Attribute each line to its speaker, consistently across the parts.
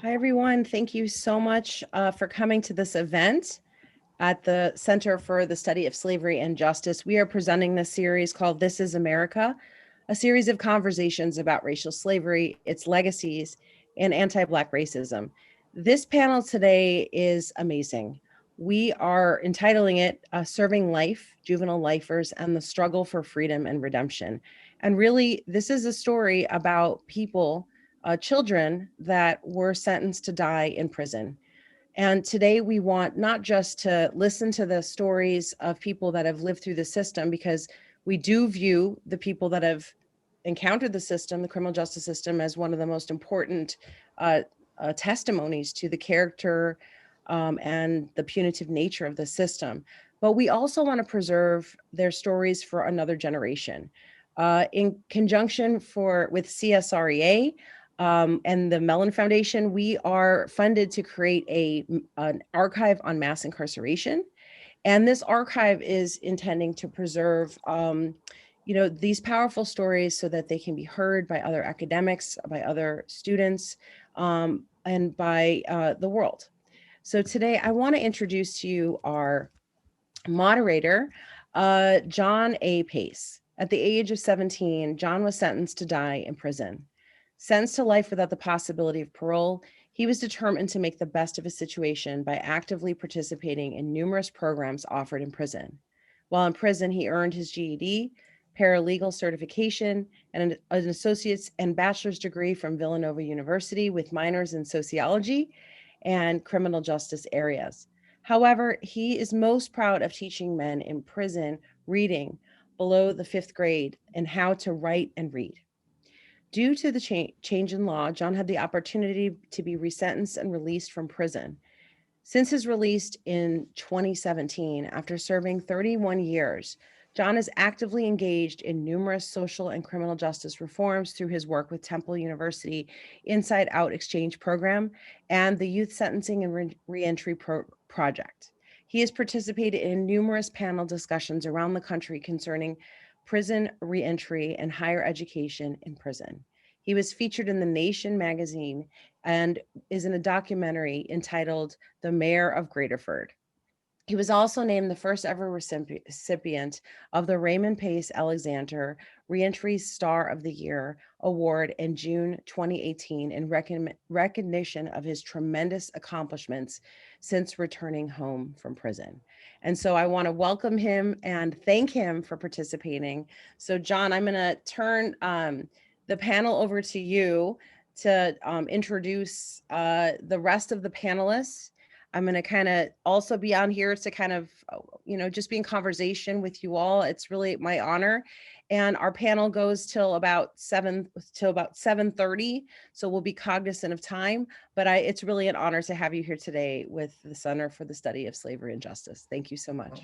Speaker 1: Hi, everyone. Thank you so much for coming to this event at the Center for the Study of Slavery and Justice. We are presenting this series called This is America, a series of conversations about racial slavery, its legacies, and anti-Black racism. This panel today is amazing. We are entitling it Serving Life, Juvenile Lifers, and the Struggle for Freedom and Redemption. And really, this is a story about people, children that were sentenced to die in prison. And today we want not just to listen to the stories of people that have lived through the system, because we do view the people that have encountered the system, the criminal justice system, as one of the most important testimonies to the character and the punitive nature of the system. But we also want to preserve their stories for another generation. In conjunction with CSREA, and the Mellon Foundation, we are funded to create an archive on mass incarceration. And this archive is intending to preserve, these powerful stories so that they can be heard by other academics, by other students, and by the world. So today I want to introduce to you our moderator, John A. Pace. At the age of 17, John was sentenced to die in prison. Sentenced to life without the possibility of parole, he was determined to make the best of his situation by actively participating in numerous programs offered in prison. While in prison, he earned his GED, paralegal certification, and an associate's and bachelor's degree from Villanova University with minors in sociology and criminal justice areas. However, he is most proud of teaching men in prison reading below the 5th grade and how to write and read. Due to the change in law, John had the opportunity to be resentenced and released from prison. Since his release in 2017, after serving 31 years, John is actively engaged in numerous social and criminal justice reforms through his work with Temple University Inside Out Exchange Program and the Youth Sentencing and Reentry Project. He has participated in numerous panel discussions around the country concerning prison reentry and higher education in prison. He was featured in The Nation magazine and is in a documentary entitled The Mayor of Graterford. He was also named the first ever recipient of the Raymond Pace Alexander Reentry Star of the Year Award in June 2018 in recognition of his tremendous accomplishments since returning home from prison. And so I want to welcome him and thank him for participating. So John, I'm going to turn the panel over to you to introduce the rest of the panelists. I'm going to kind of also be on here to kind of, just be in conversation with you all. It's really my honor. And our panel goes till about 7:30. So we'll be cognizant of time, but it's really an honor to have you here today with the Center for the Study of Slavery and Justice. Thank you so much.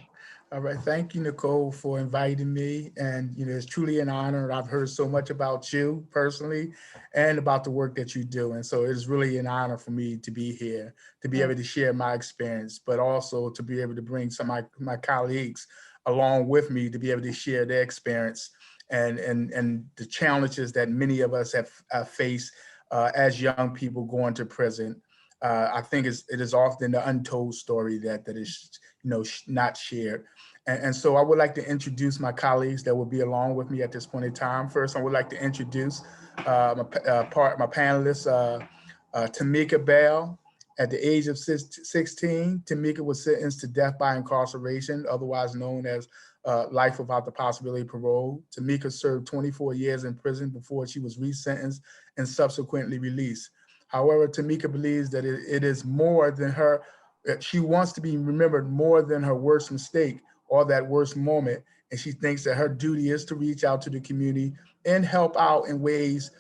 Speaker 2: All right. Thank you, Nicole, for inviting me. And, it's truly an honor. I've heard so much about you personally and about the work that you do. And so it is really an honor for me to be here, to be able to share my experience, but also to be able to bring some of my colleagues along with me to be able to share their experience and the challenges that many of us have faced as young people going to prison. I think it is often the untold story that is not shared. And so I would like to introduce my colleagues that will be along with me at this point in time. First, I would like to introduce my panelists, Tamika Bell. At the age of 16, Tamika was sentenced to death by incarceration, otherwise known as life without the possibility of parole. Tamika served 24 years in prison before she was resentenced and subsequently released. However, Tamika believes that it is more than her. She wants to be remembered more than her worst mistake or that worst moment. And she thinks that her duty is to reach out to the community and help out in ways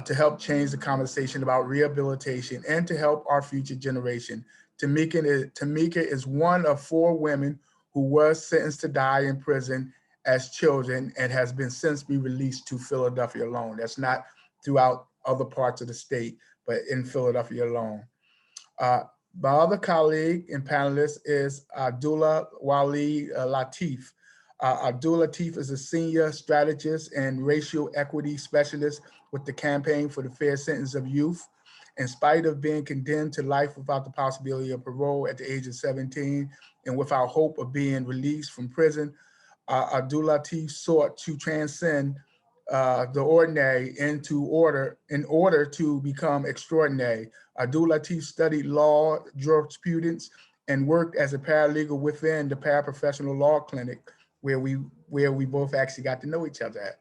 Speaker 2: to help change the conversation about rehabilitation and to help our future generation. Tamika is one of 4 women who was sentenced to die in prison as children and has been since be released to Philadelphia alone. That's not throughout other parts of the state, but in Philadelphia alone. My other colleague and panelist is Abd'allah Wali Lateef. Abd'allah Lateef is a senior strategist and racial equity specialist with the Campaign for the Fair Sentence of Youth In spite of being condemned to life without the possibility of parole at the age of 17 and without hope of being released from prison, Abd'allah Lateef sought to transcend the ordinary in order to become extraordinary. Abd'allah Lateef studied law, jurisprudence, and worked as a paralegal within the paraprofessional law clinic where we both actually got to know each other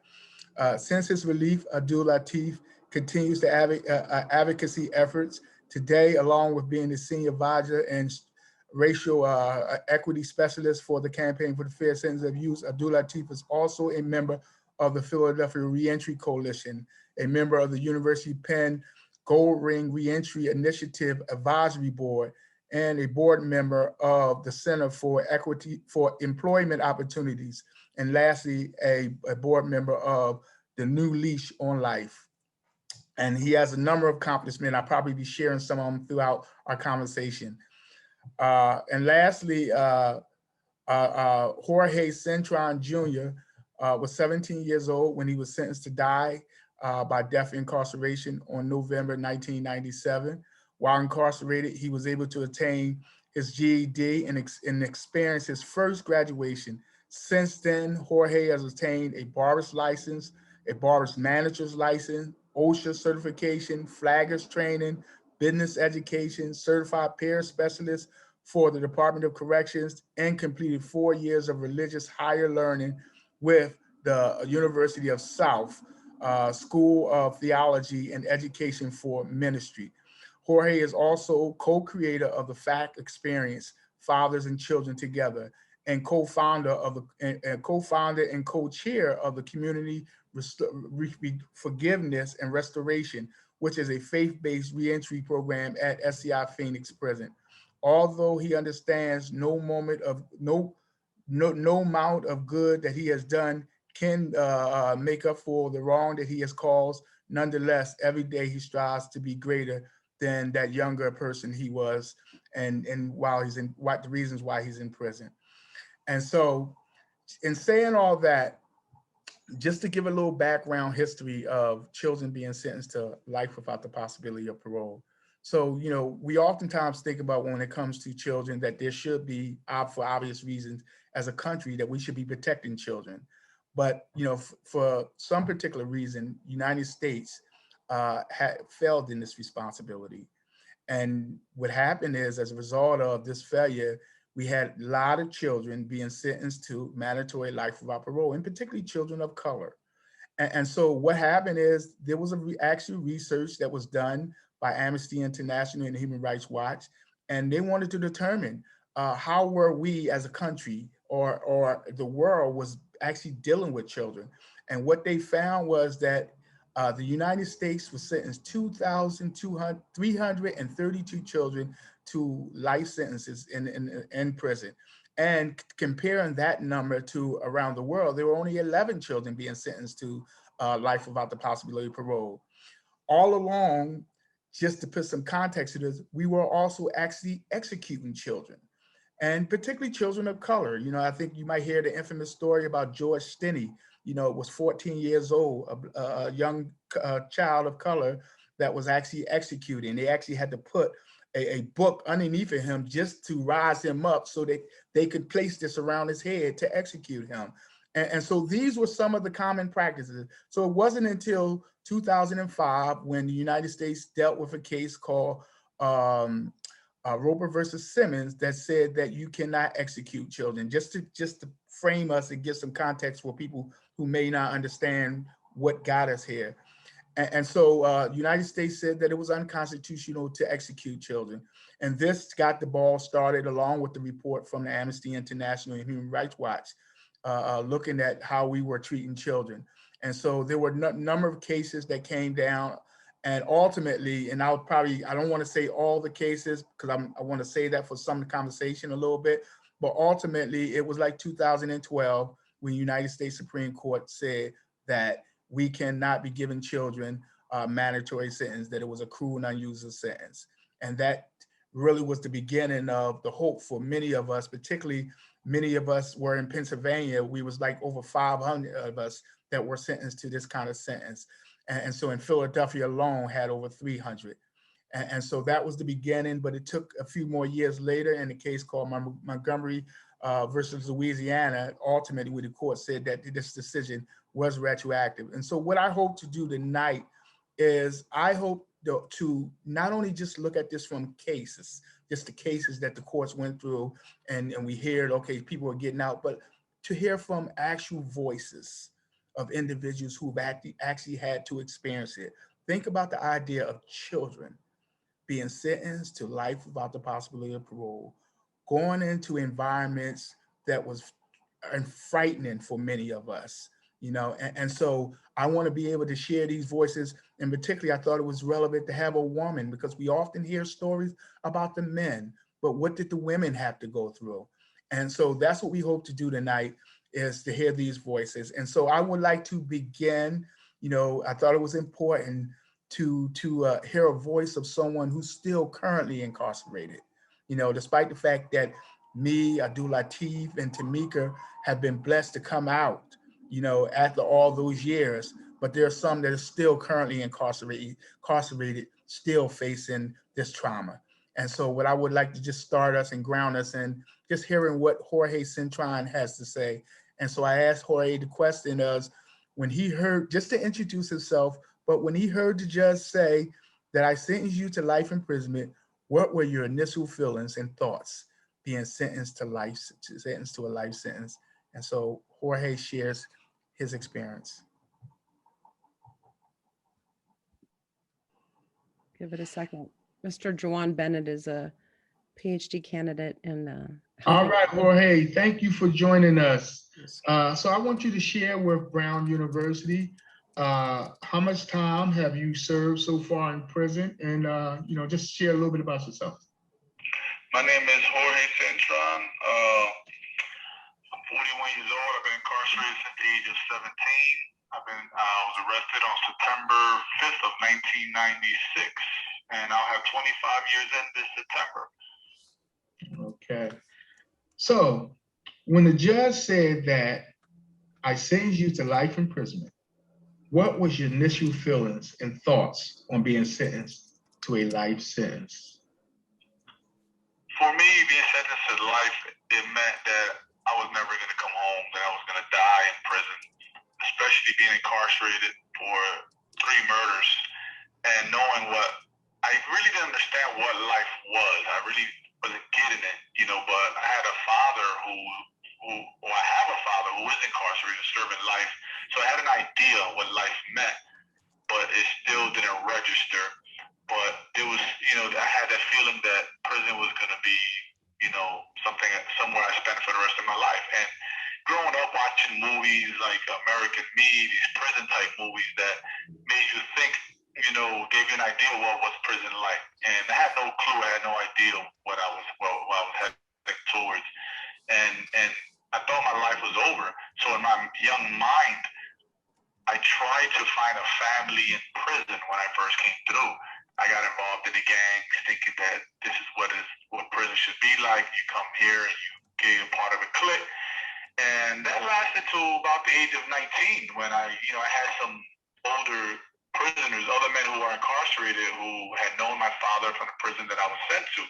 Speaker 2: at. Since his relief, Abd'allah Lateef continues to advocacy efforts. Today, along with being the senior advisor and racial equity specialist for the Campaign for the Fair Sentence of Youth, Abd'allah Lateef is also a member of the Philadelphia Reentry Coalition, a member of the University Penn Gold Ring Reentry Initiative Advisory Board, and a board member of the Center for Equity for Employment Opportunities. And lastly, a board member of the New Leash on Life. And he has a number of accomplishments. I'll probably be sharing some of them throughout our conversation. And lastly, Jorge Sentron Jr. Was 17 years old when he was sentenced to die by death incarceration on November 1997. While incarcerated, he was able to attain his GED and experience his first graduation. Since then, Jorge has attained a barber's license, a barber's manager's license, OSHA certification, flaggers training, business education, certified peer specialist for the Department of Corrections, and completed 4 years of religious higher learning with the University of South School of Theology and Education for Ministry. Jorge is also co-creator of the FACT Experience, Fathers and Children Together, and co-founder and co-chair of the Community Forgiveness and Restoration, which is a faith-based reentry program at SCI Phoenix Prison. Although he understands no amount of good that he has done can make up for the wrong that he has caused, nonetheless, every day he strives to be greater than that younger person he was, and while he's in the reasons why he's in prison. And so, in saying all that, just to give a little background history of children being sentenced to life without the possibility of parole. So, you know, we oftentimes think about when it comes to children that there should be, for obvious reasons, as a country, that we should be protecting children. But, you know, for some particular reason, United States had failed in this responsibility. And what happened is, as a result of this failure, we had a lot of children being sentenced to mandatory life without parole, and particularly children of color. And so what happened is there was actual research that was done by Amnesty International and Human Rights Watch, and they wanted to determine how were we as a country or the world was actually dealing with children. And what they found was that the United States was sentenced 2,332 children to life sentences in prison. And comparing that number to around the world, there were only 11 children being sentenced to life without the possibility of parole. All along, just to put some context to this, we were also actually executing children, and particularly children of color. You know, I think you might hear the infamous story about George Stinney. You know, was 14 years old, a young child of color that was actually executed. And they actually had to put a book underneath of him just to rise him up so that they could place this around his head to execute him. And so these were some of the common practices. So it wasn't until 2005 when the United States dealt with a case called Roper versus Simmons that said that you cannot execute children. Just to frame us and give some context for people who may not understand what got us here. And so the United States said that it was unconstitutional to execute children. And this got the ball started along with the report from the Amnesty International and Human Rights Watch, looking at how we were treating children. And so there were a number of cases that came down, and ultimately, and I don't want to say all the cases because I want to say that for some of the conversation a little bit, but ultimately it was like 2012 when the United States Supreme Court said that we cannot be giving children a mandatory sentence, that it was a cruel and unusual sentence. And that really was the beginning of the hope for many of us, particularly many of us were in Pennsylvania. We was like over 500 of us that were sentenced to this kind of sentence. And so in Philadelphia alone had over 300. And so that was the beginning, but it took a few more years later in a case called Montgomery versus Louisiana, ultimately where the court said that this decision was retroactive. And so what I hope to do tonight is I hope to not only just look at this from cases, just the cases that the courts went through and we heard, okay, people are getting out, but to hear from actual voices of individuals who've actually had to experience it. Think about the idea of children being sentenced to life without the possibility of parole, going into environments that was frightening for many of us, you know, and so I want to be able to share these voices. And particularly, I thought it was relevant to have a woman, because we often hear stories about the men, but what did the women have to go through? And so that's what we hope to do tonight, is to hear these voices. And so I would like to begin, you know, I thought it was important to hear a voice of someone who's still currently incarcerated. You know, despite the fact that me, Abd'allah Lateef, and Tamika have been blessed to come out, you know, after all those years, but there are some that are still currently incarcerated, still facing this trauma. And so what I would like to just start us and ground us in just hearing what Jorge Cintron has to say. And so I asked Jorge the question of, when he heard, just to introduce himself, but when he heard the judge say that I sentence you to life imprisonment, what were your initial feelings and thoughts being sentenced to life, sentenced to a life sentence? And so Jorge shares his experience.
Speaker 1: Give it a second. Mr. Juwan Bennett is a PhD candidate in
Speaker 3: All right, Jorge, thank you for joining us. So I want you to share with Brown University, how much time have you served so far in prison? And, you know, just share a little bit about yourself.
Speaker 4: My name is Jorge Cintron. I'm 41 years old. I've been incarcerated since the age of 17. I was arrested on September 5th of 1996, and I'll have 25 years in this September.
Speaker 3: Okay. So when the judge said that I sentence you to life imprisonment, what was your initial feelings and thoughts on being sentenced to a life sentence?
Speaker 4: For me, being sentenced to life, it meant that I was never going to come home, that I was going to die in prison, especially being incarcerated for 3 murders and knowing what, I really didn't understand what life was. I really wasn't getting it, you know, but I had a father I have a father who is incarcerated, serving life. So I had an idea what life meant, but it still didn't register. But it was, you know, I had that feeling that prison was going to be, you know, somewhere I spent for the rest of my life. And growing up watching movies like American Me, these prison type movies that made you think, you know, gave you an idea what was prison like. And I had no clue, I had no idea what I was heading towards. And I thought my life was over. So in my young mind, I tried to find a family in prison when I first came through. I got involved in the gangs, thinking that this is what prison should be like. You come here and you get a part of a clique. And that lasted to about the age of 19 when I had some older prisoners, other men who were incarcerated who had known my father from the prison that I was sent to,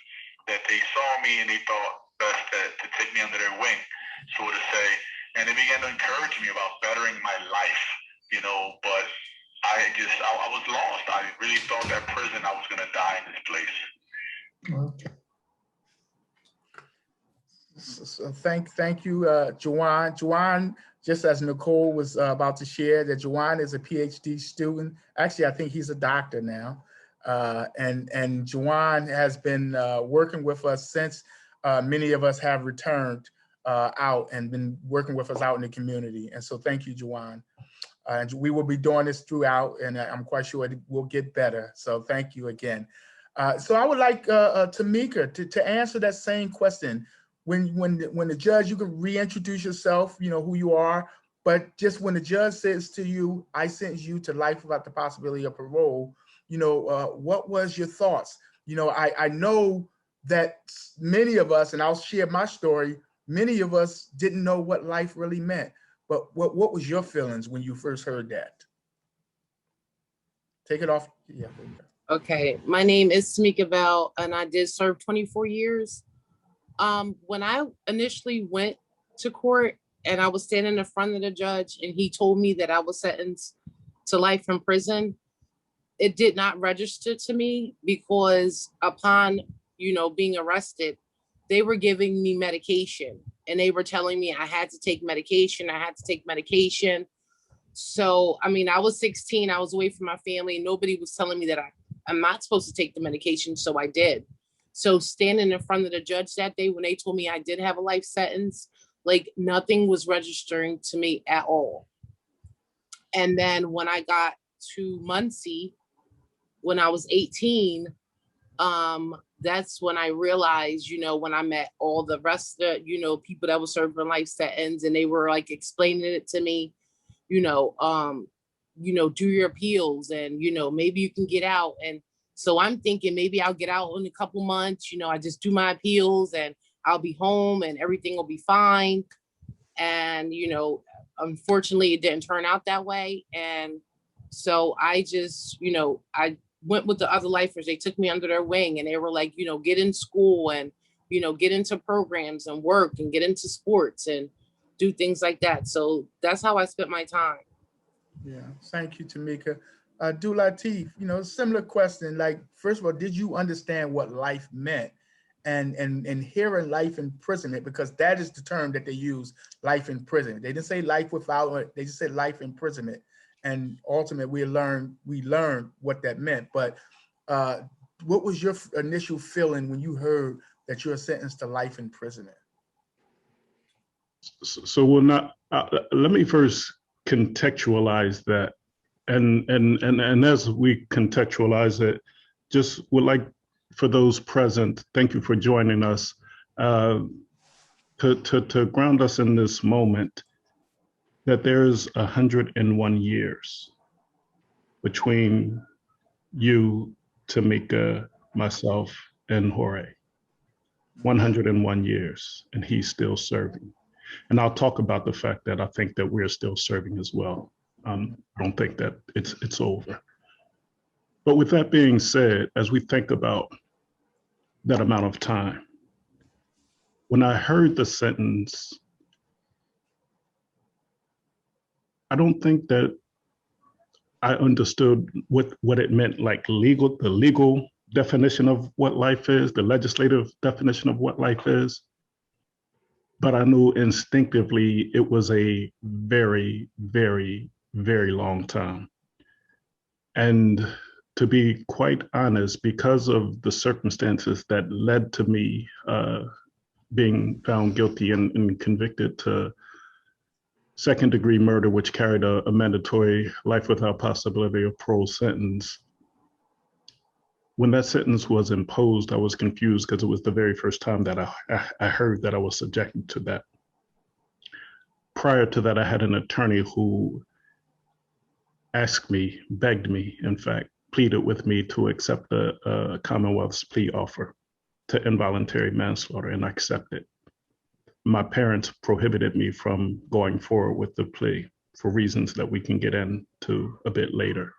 Speaker 4: that they saw me and they thought best to take me under their wing, so to say. And they began to encourage me about bettering my life, you know, but I was lost. I really thought that prison, I was going to die in this place.
Speaker 3: Okay.
Speaker 2: So thank you, Juwan. Juwan, just as Nicole was about to share, that Juwan is a PhD student. Actually, I think he's a doctor now. And Juwan has been working with us since many of us have returned out and been working with us out in the community. And so thank you, Juwan. And we will be doing this throughout, and I'm quite sure it will get better. So thank you again. So I would like Tamika to answer that same question. When the judge, you can reintroduce yourself, you know, who you are, but just when the judge says to you, I sentence you to life without the possibility of parole, you know, what was your thoughts? You know, I know that many of us, and I'll share my story, many of us didn't know what life really meant. But what was your feelings when you first heard that? Take it off. Yeah.
Speaker 5: Okay, my name is Samika Bell, and I did serve 24 years. When I initially went to court and I was standing in front of the judge and he told me that I was sentenced to life in prison, it did not register to me because upon, being arrested, they were giving me medication and they were telling me I had to take medication. I had to take medication. So, I was 16. I was away from my family. And nobody was telling me that I'm not supposed to take the medication. So I did. So standing in front of the judge that day when they told me I did have a life sentence, like nothing was registering to me at all. And then when I got to Muncie, when I was 18, that's when I realized, when I met all the rest of the, people that were serving life sentence and they were like explaining it to me, do your appeals and, maybe you can get out. And so I'm thinking maybe I'll get out in a couple months, I just do my appeals and I'll be home and everything will be fine. And, unfortunately it didn't turn out that way. And so I just, I went with the other lifers. They took me under their wing and they were like, get in school and, get into programs and work and get into sports and do things like that. So that's how I spent my time.
Speaker 2: Yeah, thank you, Tamika. Abd'allah Lateef, similar question. Like, first of all, did you understand what life meant? And hearing life imprisonment, because that is the term that they use, life in prison. They didn't say life without, they just said life imprisonment. And ultimately, we learned what that meant. But what was your initial feeling when you heard that you're sentenced to life imprisonment?
Speaker 6: So let me first contextualize that. And as we contextualize it, just would like for those present, thank you for joining us, to ground us in this moment, that there's 101 years between you, Tamika, myself, and Jorge. 101 years, and he's still serving. And I'll talk about the fact that I think that we're still serving as well. I don't think that it's over. But with that being said, as we think about that amount of time, when I heard the sentence, I don't think that I understood what it meant, like the legal definition of what life is, the legislative definition of what life is. But I knew instinctively it was a very, very, very long time. And to be quite honest, because of the circumstances that led to me being found guilty and convicted to second-degree murder, which carried a mandatory life without possibility of parole sentence. When that sentence was imposed, I was confused because it was the very first time that I heard that I was subjected to that. Prior to that, I had an attorney who asked me, begged me, in fact, pleaded with me to accept the Commonwealth's plea offer to involuntary manslaughter, and I accepted. My parents prohibited me from going forward with the plea for reasons that we can get into a bit later.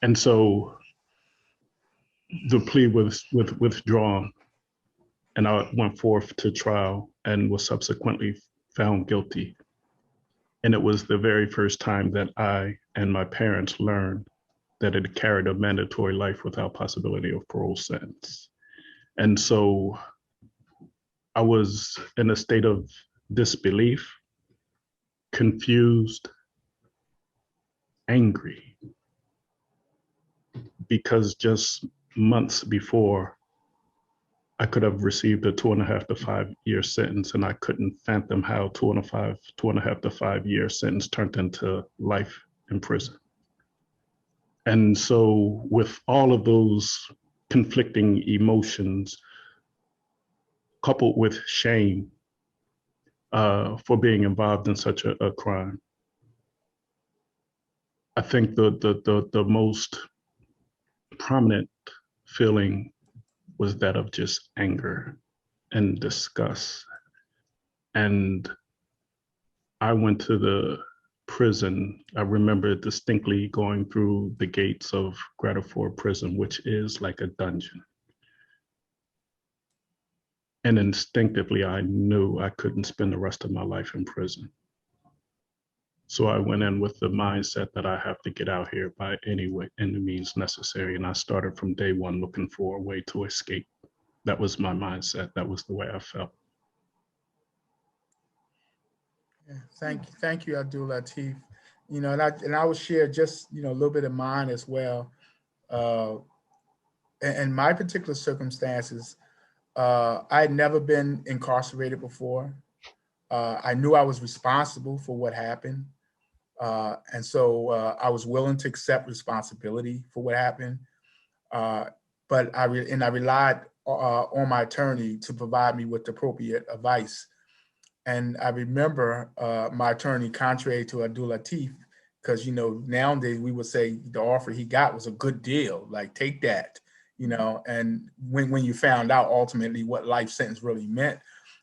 Speaker 6: And so the plea was withdrawn, and I went forth to trial and was subsequently found guilty. And it was the very first time that I and my parents learned that it carried a mandatory life without possibility of parole sentence. And so I was in a state of disbelief, confused, angry, because just months before, I could have received a 2.5 to 5 year sentence, and I couldn't fathom how 2.5 to 5 year sentence turned into life in prison. And so with all of those conflicting emotions, coupled with shame for being involved in such a crime, I think the most prominent feeling was that of just anger and disgust. And I went to the prison, I remember distinctly going through the gates of Grateford Prison, which is like a dungeon. And instinctively, I knew I couldn't spend the rest of my life in prison. So I went in with the mindset that I have to get out here by any means necessary. And I started from day one looking for a way to escape. That was my mindset. That was the way I felt.
Speaker 2: Yeah, thank you, Abd'allah Lateef. You know, and I will share just, you know, a little bit of mine as well. In my particular circumstances, I had never been incarcerated before. I knew I was responsible for what happened. And so I was willing to accept responsibility for what happened. But I relied on my attorney to provide me with appropriate advice. And I remember my attorney, contrary to Abd'allah Lateef, because, you know, nowadays we would say the offer he got was a good deal, like take that, you know, and when you found out ultimately what life sentence really meant,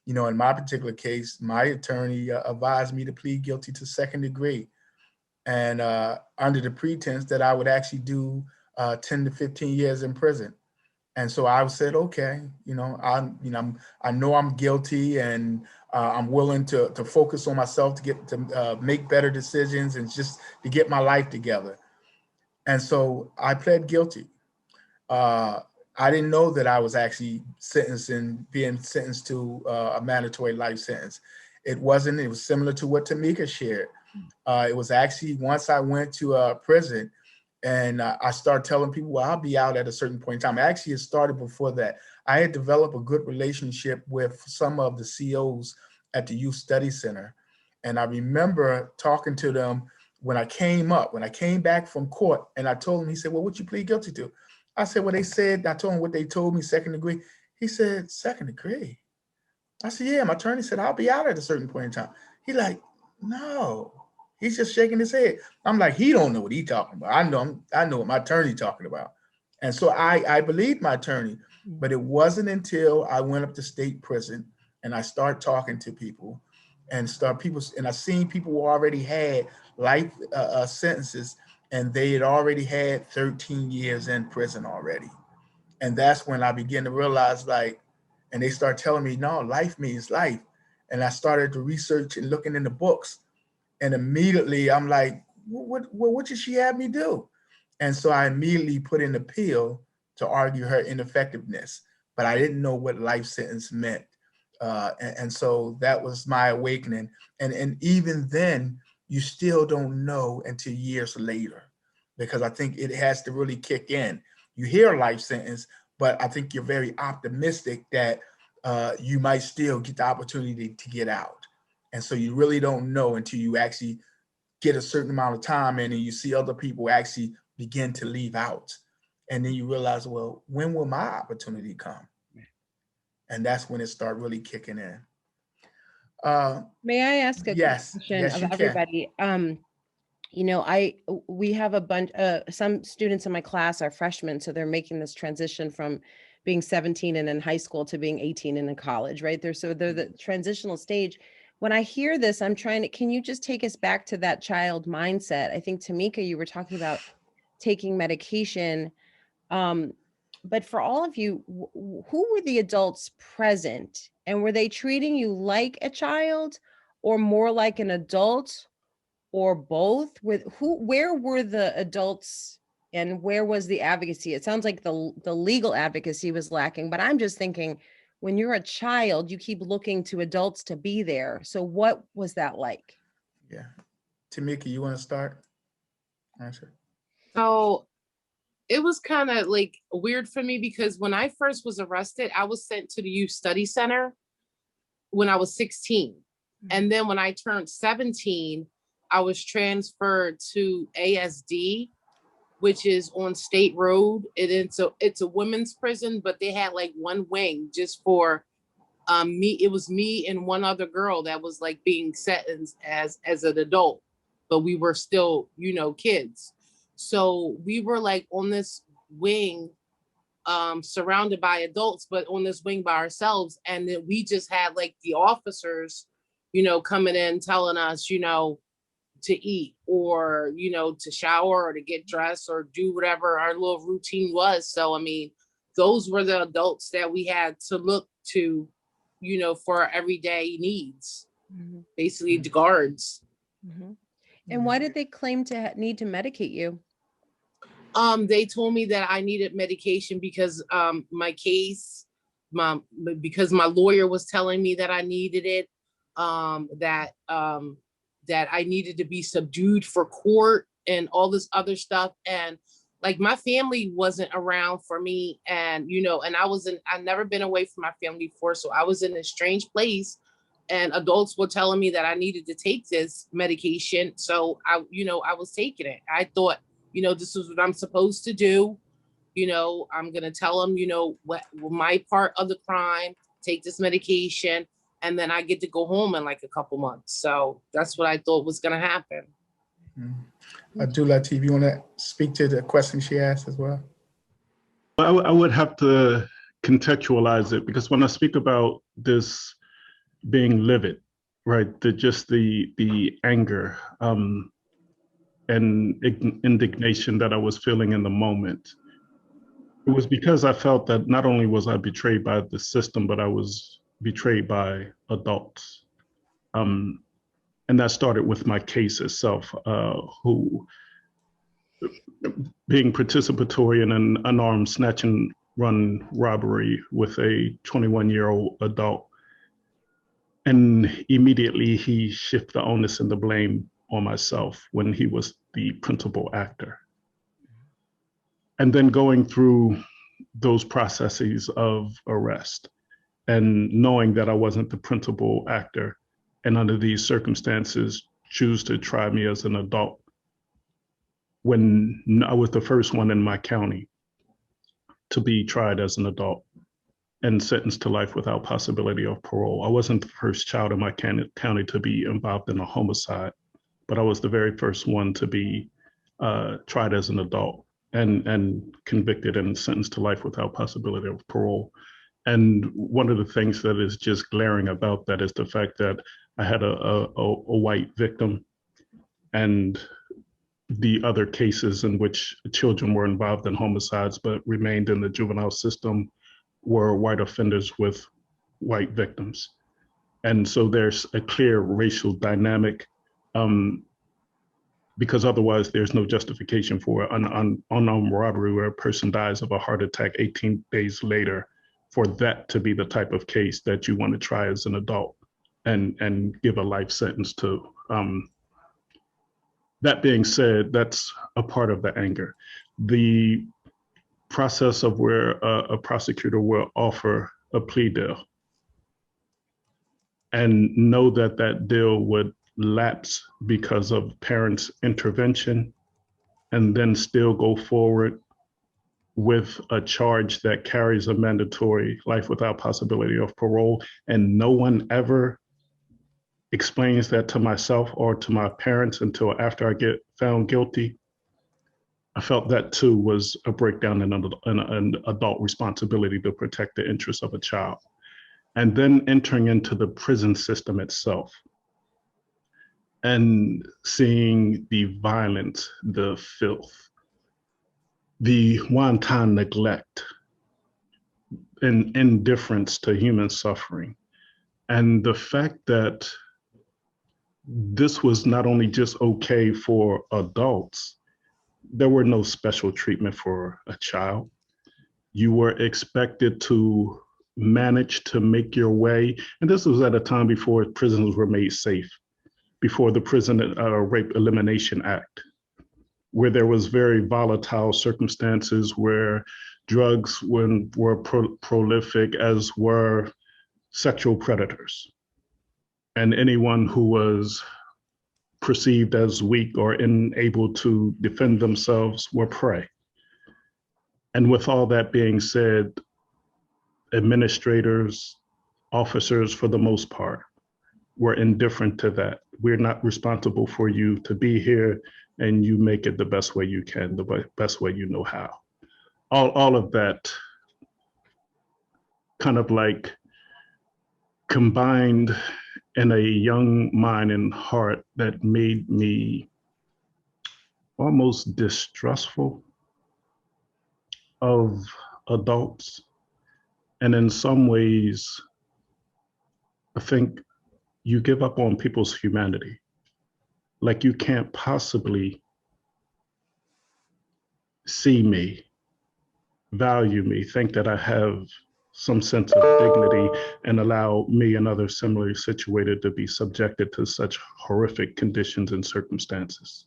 Speaker 2: you know, in my particular case, my attorney advised me to plead guilty to second degree. And under the pretense that I would actually do 10 to 15 years in prison. And so I said, okay, you know, I know I'm guilty, and I'm willing to focus on myself to get to make better decisions and just to get my life together. And so I pled guilty. I didn't know that I was actually being sentenced to a mandatory life sentence. It was similar to what Tamika shared. It was actually once I went to prison, and I started telling people, well, I'll be out at a certain point in time. Actually, it started before that. I had developed a good relationship with some of the COs at the Youth Study Center. And I remember talking to them when I came back from court, and I told him, he said, well, what you plead guilty to? I said, well, I told him what they told me, second degree. He said, second degree? I said, yeah, my attorney said, I'll be out at a certain point in time. He like, no. He's just shaking his head. I'm like, he don't know what he's talking about. I know what my attorney talking about. And so I believed my attorney, but it wasn't until I went up to state prison and I started talking to people and I seen people who already had life sentences, and they had already had 13 years in prison already. And that's when I began to realize, like, and they start telling me, no, life means life. And I started to research and looking in the books. And immediately I'm like, what did she have me do? And so I immediately put in an appeal to argue her ineffectiveness, but I didn't know what life sentence meant. And so that was my awakening. And even then, you still don't know until years later, because I think it has to really kick in. You hear life sentence, but I think you're very optimistic that you might still get the opportunity to get out. And so you really don't know until you actually get a certain amount of time in and you see other people actually begin to leave out. And then you realize, well, when will my opportunity come? And that's when it started really kicking in.
Speaker 1: May I ask a question of everybody? You know, we have a bunch, some students in my class are freshmen, so they're making this transition from being 17 and in high school to being 18 and in college, right? They're the transitional stage. When I hear this, can you just take us back to that child mindset? I think, Tamika, you were talking about taking medication. But for all of you, who were the adults present? And were they treating you like a child or more like an adult, or both? Where were the adults and where was the advocacy? It sounds like the legal advocacy was lacking, but I'm just thinking, when you're a child, you keep looking to adults to be there. So what was that like?
Speaker 2: Yeah. Tamika, you want to start? Answer.
Speaker 5: So it was kind of like weird for me, because when I first was arrested, I was sent to the Youth Study Center when I was 16. And then when I turned 17, I was transferred to ASD, which is on State Road. It's a women's prison, but they had like one wing just for me. It was me and one other girl that was like being sentenced as an adult, but we were still, you know, kids. So we were like on this wing, surrounded by adults, but on this wing by ourselves. And then we just had like the officers, you know, coming in telling us, you know, to eat or, you know, to shower or to get dressed or do whatever our little routine was. So, I mean, those were the adults that we had to look to, you know, for our everyday needs, basically the guards.
Speaker 1: And why did they claim to need to medicate you?
Speaker 5: They told me that I needed medication because my case, because my lawyer was telling me that I needed it, that I needed to be subdued for court and all this other stuff. And like my family wasn't around for me, and you know, and I've never been away from my family before, so I was in a strange place, and adults were telling me that I needed to take this medication. So I was taking it. I thought, you know, this is what I'm supposed to do. You know, I'm going to tell them, you know, what my part of the crime, take this medication, and then I get to go home in like a couple months. So that's what I thought was going to happen.
Speaker 2: Abd'allah Lateef, you want to speak to the question she asked as well?
Speaker 6: I would have to contextualize it, because when I speak about this being livid, right, just the anger and indignation that I was feeling in the moment, it was because I felt that not only was I betrayed by the system, but I was betrayed by adults. And that started with my case itself, who, being participatory in an unarmed snatch and run robbery with a 21-year-old adult. And immediately he shifted the onus and the blame on myself when he was the principal actor. And then going through those processes of arrest and knowing that I wasn't the principal actor, and under these circumstances, choose to try me as an adult when I was the first one in my county to be tried as an adult and sentenced to life without possibility of parole. I wasn't the first child in my county to be involved in a homicide, but I was the very first one to be tried as an adult and convicted and sentenced to life without possibility of parole. And one of the things that is just glaring about that is the fact that I had a white victim, and the other cases in which children were involved in homicides but remained in the juvenile system were white offenders with white victims. And so there's a clear racial dynamic, because otherwise there's no justification for an unarmed robbery where a person dies of a heart attack 18 days later, for that to be the type of case that you want to try as an adult and give a life sentence to. That being said, that's a part of the anger. The process of where a prosecutor will offer a plea deal and know that that deal would lapse because of parents' intervention, and then still go forward with a charge that carries a mandatory life without possibility of parole, and no one ever explains that to myself or to my parents until after I get found guilty. I felt that too was a breakdown in an adult responsibility to protect the interests of a child. And then entering into the prison system itself and seeing the violence, the filth, the wanton neglect and indifference to human suffering. And the fact that this was not only just okay for adults, there were no special treatment for a child. You were expected to manage to make your way. And this was at a time before prisons were made safe, before the Prison Rape Elimination Act, where there was very volatile circumstances, where drugs were prolific, as were sexual predators. And anyone who was perceived as weak or unable to defend themselves were prey. And with all that being said, administrators, officers, for the most part, were indifferent to that. We're not responsible for you to be here, and you make it the best way you can, the best way you know how. All of that kind of like combined in a young mind and heart that made me almost distrustful of adults. And in some ways, I think you give up on people's humanity. Like you can't possibly see me, value me, think that I have some sense of dignity, and allow me and others similarly situated to be subjected to such horrific conditions and circumstances.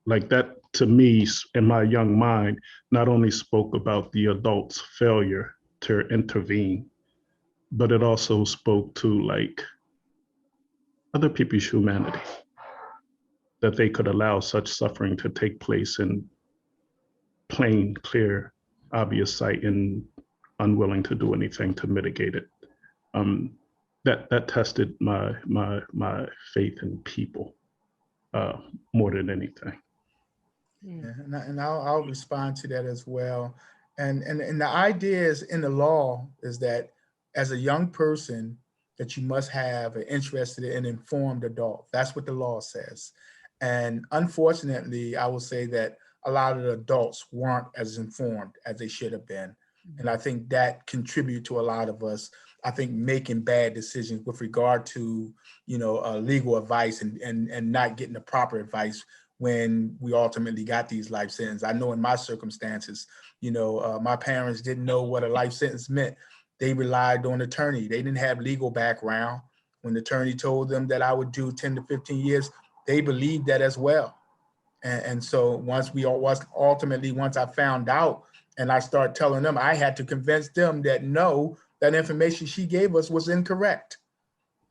Speaker 6: Like that, to me, in my young mind, not only spoke about the adult's failure to intervene, but it also spoke to like other people's humanity, that they could allow such suffering to take place in plain, clear, obvious sight and unwilling to do anything to mitigate it. That tested my faith in people more than anything.
Speaker 2: Yeah, and I'll respond to that as well. And the idea is in the law is that as a young person, that you must have an interested and informed adult. That's what the law says. And unfortunately, I will say that a lot of the adults weren't as informed as they should have been. And I think that contributed to a lot of us, I think, making bad decisions with regard to, legal advice and not getting the proper advice when we ultimately got these life sentences. I know in my circumstances, my parents didn't know what a life sentence meant. They relied on attorney. They didn't have legal background. When the attorney told them that I would do 10 to 15 years, they believed that as well. And so once I found out and I started telling them, I had to convince them that no, that information she gave us was incorrect.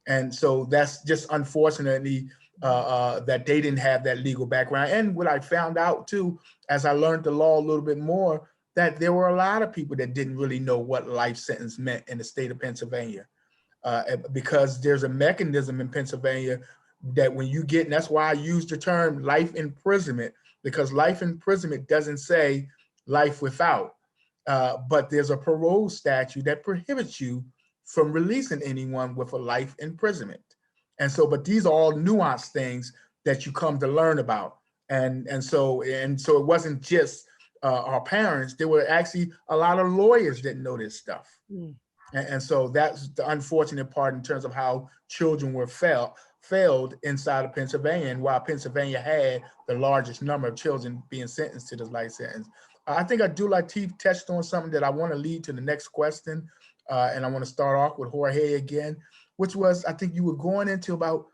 Speaker 2: And so that's just unfortunately that they didn't have that legal background. And what I found out too, as I learned the law a little bit more, that there were a lot of people that didn't really know what life sentence meant in the state of Pennsylvania, because there's a mechanism in Pennsylvania that when you get, and that's why I use the term life imprisonment, because life imprisonment doesn't say life without, but there's a parole statute that prohibits you from releasing anyone with a life imprisonment. And so, but these are all nuanced things that you come to learn about. And so it wasn't just our parents. There were actually a lot of lawyers that know this stuff. And so that's the unfortunate part in terms of how children were failed inside of Pennsylvania, and while Pennsylvania had the largest number of children being sentenced to this life sentence. I think Abd'allah Lateef touched on something that I want to lead to the next question. And I want to start off with Jorge again, which was, I think you were going into about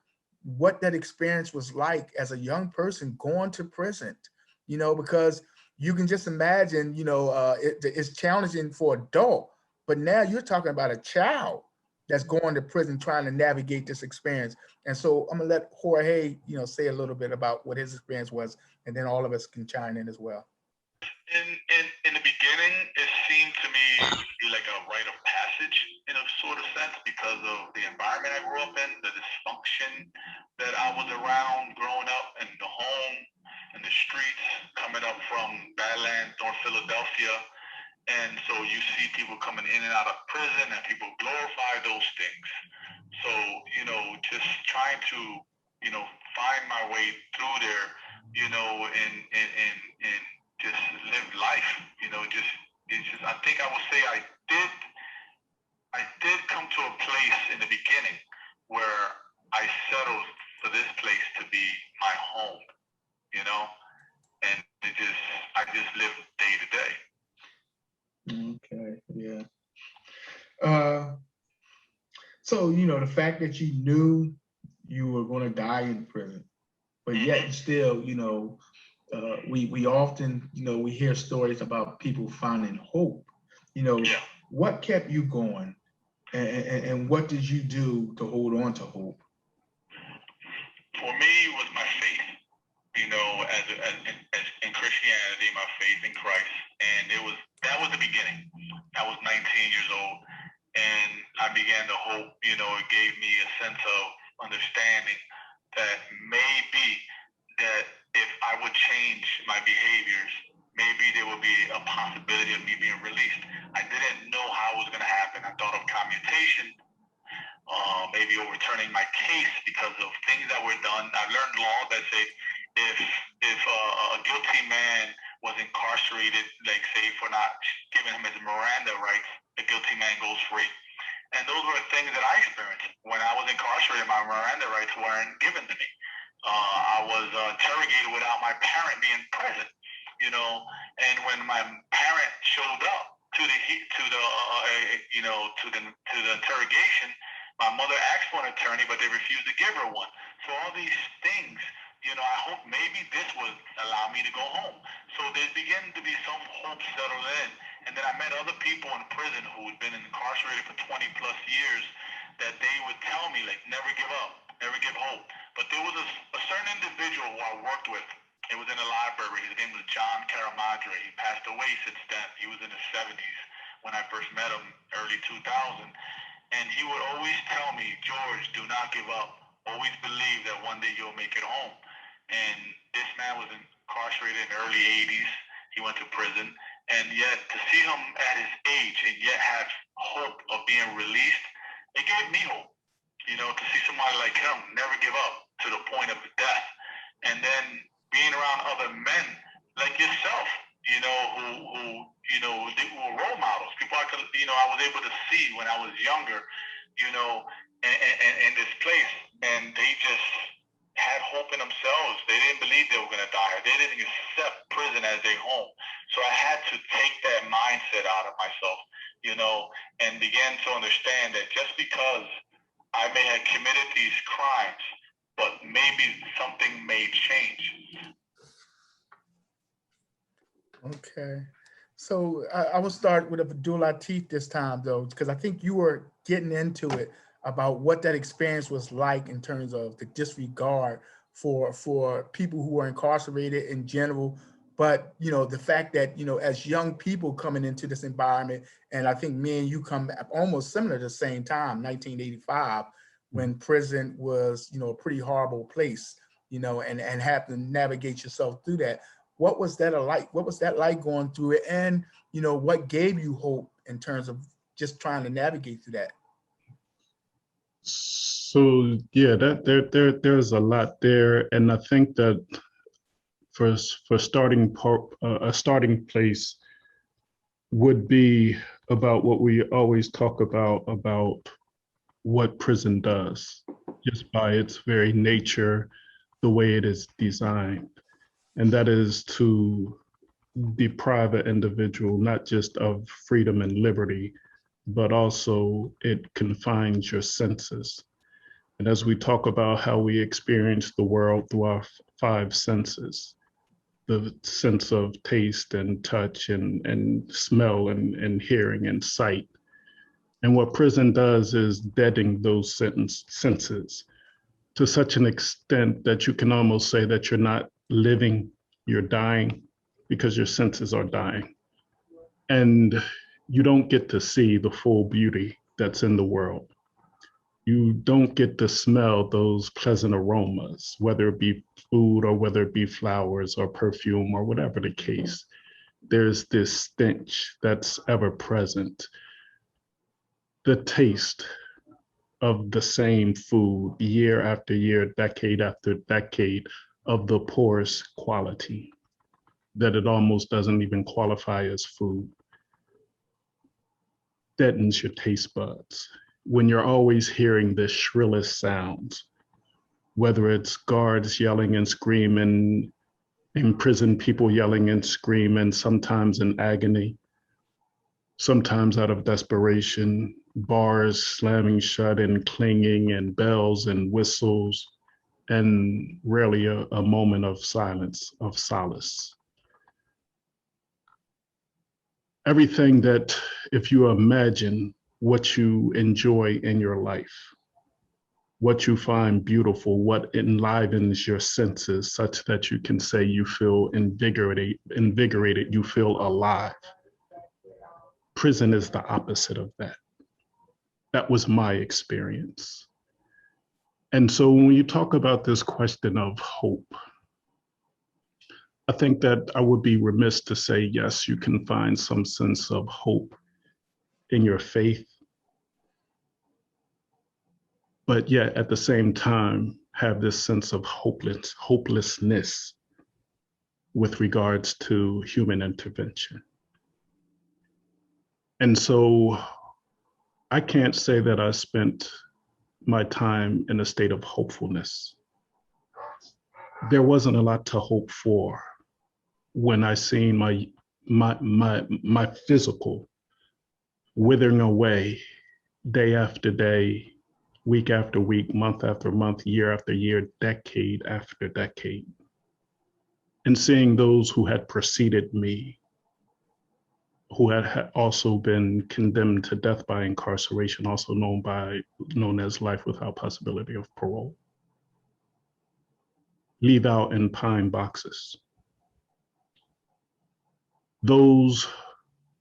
Speaker 2: what that experience was like as a young person going to prison, because you can just imagine, it's challenging for adult, but now you're talking about a child that's going to prison trying to navigate this experience. And so I'm gonna let Jorge, say a little bit about what his experience was, and then all of us can chime in as well.
Speaker 4: In the beginning, it seemed to me to be like a rite of passage in a sort of sense because of the environment I grew up in, the dysfunction that I was around growing up, and the home and the streets coming up from Badlands, North Philadelphia. And so you see people coming in and out of prison and people glorify those things. So, just trying to, find my way through there, and just live life, I think I would say I did come to a place in the beginning where I settled for this place to be my home, and I just live day to day.
Speaker 3: Okay, yeah. So, the fact that you knew you were going to die in prison, but yet still, we often, we hear stories about people finding hope. What kept you going, and what did you do to hold on to hope?
Speaker 4: For me, it was my faith. As in Christianity, my faith in Christ, and that was the beginning. I was 19 years old, and I began to hope. It gave me a sense of understanding that maybe that if I would change my behaviors, maybe there would be a possibility of me being released. I didn't know how it was going to happen. I thought of commutation, maybe overturning my case because of things that were done. I learned law that say if a guilty man was incarcerated, like say for not giving him his Miranda rights, the guilty man goes free. And those were things that I experienced. When I was incarcerated, my Miranda rights weren't given to me. I was interrogated without my parent being present, you know. And when my parent showed up to the interrogation, my mother asked for an attorney, but they refused to give her one. So all these things, you know, I hope maybe this would allow me to go home. So there began to be some hope settled in. And then I met other people in prison who had been incarcerated for 20 plus years that they would tell me, like, never give up, never give hope. But there was a certain individual who I worked with. It was in the library. His name was John Caramadre. He passed away since then. He was in his 70s when I first met him, early 2000. And he would always tell me, George, do not give up. Always believe that one day you'll make it home. And this man was incarcerated in the early 80s. He went to prison. And yet to see him at his age and yet have hope of being released, it gave me hope. You know, to see somebody like him never give up to the point of death. And then being around other men like yourself, you know, who were role models. People I could, you know, I was able to see when I was younger, you know, in this place. And they just had hope in themselves. They didn't believe they were going to die. They didn't accept prison as their home. So I had to take that mindset out of myself, you know, and began to understand that just because I may have committed these crimes, but maybe something may change.
Speaker 2: Okay. So I will start with Abd'allah Lateef this time, though, because I think you were getting into it about what that experience was like in terms of the disregard for people who are incarcerated in general. But, you know, the fact that, you know, as young people coming into this environment, and I think me and you come almost similar to the same time, 1985, when prison was, you know, a pretty horrible place, you know, and have to navigate yourself through that. What was that like? What was that like going through it? And, you know, what gave you hope in terms of just trying to navigate through that?
Speaker 6: So yeah, there's a lot there, and I think that for a starting place would be about what we always talk about what prison does, just by its very nature, the way it is designed, and that is to deprive an individual not just of freedom and liberty, but also it confines your senses. And as we talk about how we experience the world through our five senses, the sense of taste and touch and smell and hearing and sight. And what prison does is deaden those senses to such an extent that you can almost say that you're not living, you're dying, because your senses are dying. And you don't get to see the full beauty that's in the world. You don't get to smell those pleasant aromas, whether it be food or whether it be flowers or perfume or whatever the case. There's this stench that's ever present. The taste of the same food year after year, decade after decade, of the poorest quality, that it almost doesn't even qualify as food, deadens your taste buds. When you're always hearing the shrillest sounds, whether it's guards yelling and screaming, imprisoned people yelling and screaming, sometimes in agony, sometimes out of desperation, bars slamming shut and clanging, and bells and whistles, and rarely a moment of silence, of solace. Everything that, if you imagine what you enjoy in your life, what you find beautiful, what enlivens your senses such that you can say you feel invigorated, you feel alive. Prison is the opposite of that. That was my experience. And so when you talk about this question of hope, I think that I would be remiss to say, yes, you can find some sense of hope in your faith. but yet at the same time have this sense of hopelessness with regards to human intervention. And so I can't say that I spent my time in a state of hopefulness. There wasn't a lot to hope for when I seen my physical withering away day after day, week after week, month after month, year after year, decade after decade. And seeing those who had preceded me, who had also been condemned to death by incarceration, also known as life without possibility of parole, leave out in pine boxes. Those,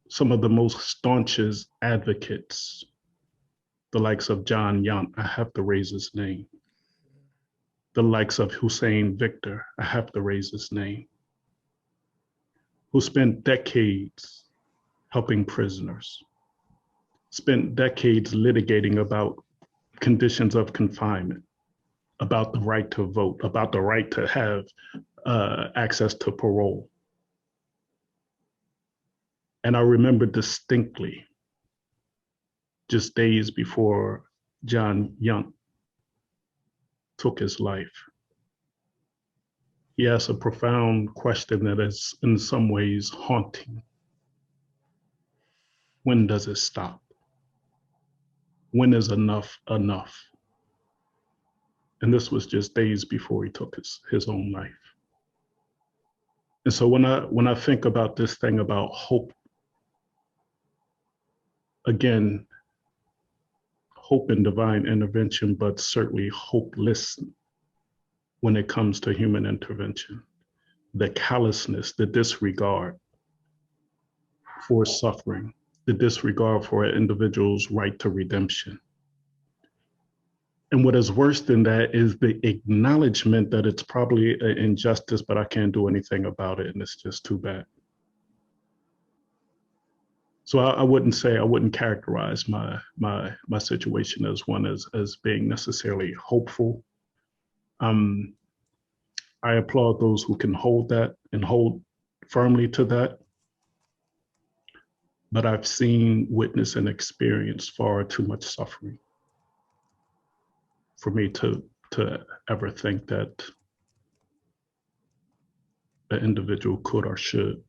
Speaker 6: some of the most staunchest advocates, the likes of John Young, I have to raise his name. The likes of Hussein Victor, I have to raise his name, who spent decades helping prisoners, spent decades litigating about conditions of confinement, about the right to vote, about the right to have access to parole. And I remember distinctly, just days before John Young took his life, he asked a profound question that is in some ways haunting. When does it stop? When is enough enough? And this was just days before he took his own life. And so when I think about this thing about hope, again, hope in divine intervention, but certainly hopeless when it comes to human intervention. The callousness, the disregard for suffering, the disregard for an individual's right to redemption. And what is worse than that is the acknowledgement that it's probably an injustice, but I can't do anything about it, and it's just too bad. So I wouldn't characterize my situation as one as being necessarily hopeful. I applaud those who can hold that and hold firmly to that. But I've seen, witnessed, and experienced far too much suffering for me to ever think that an individual could or should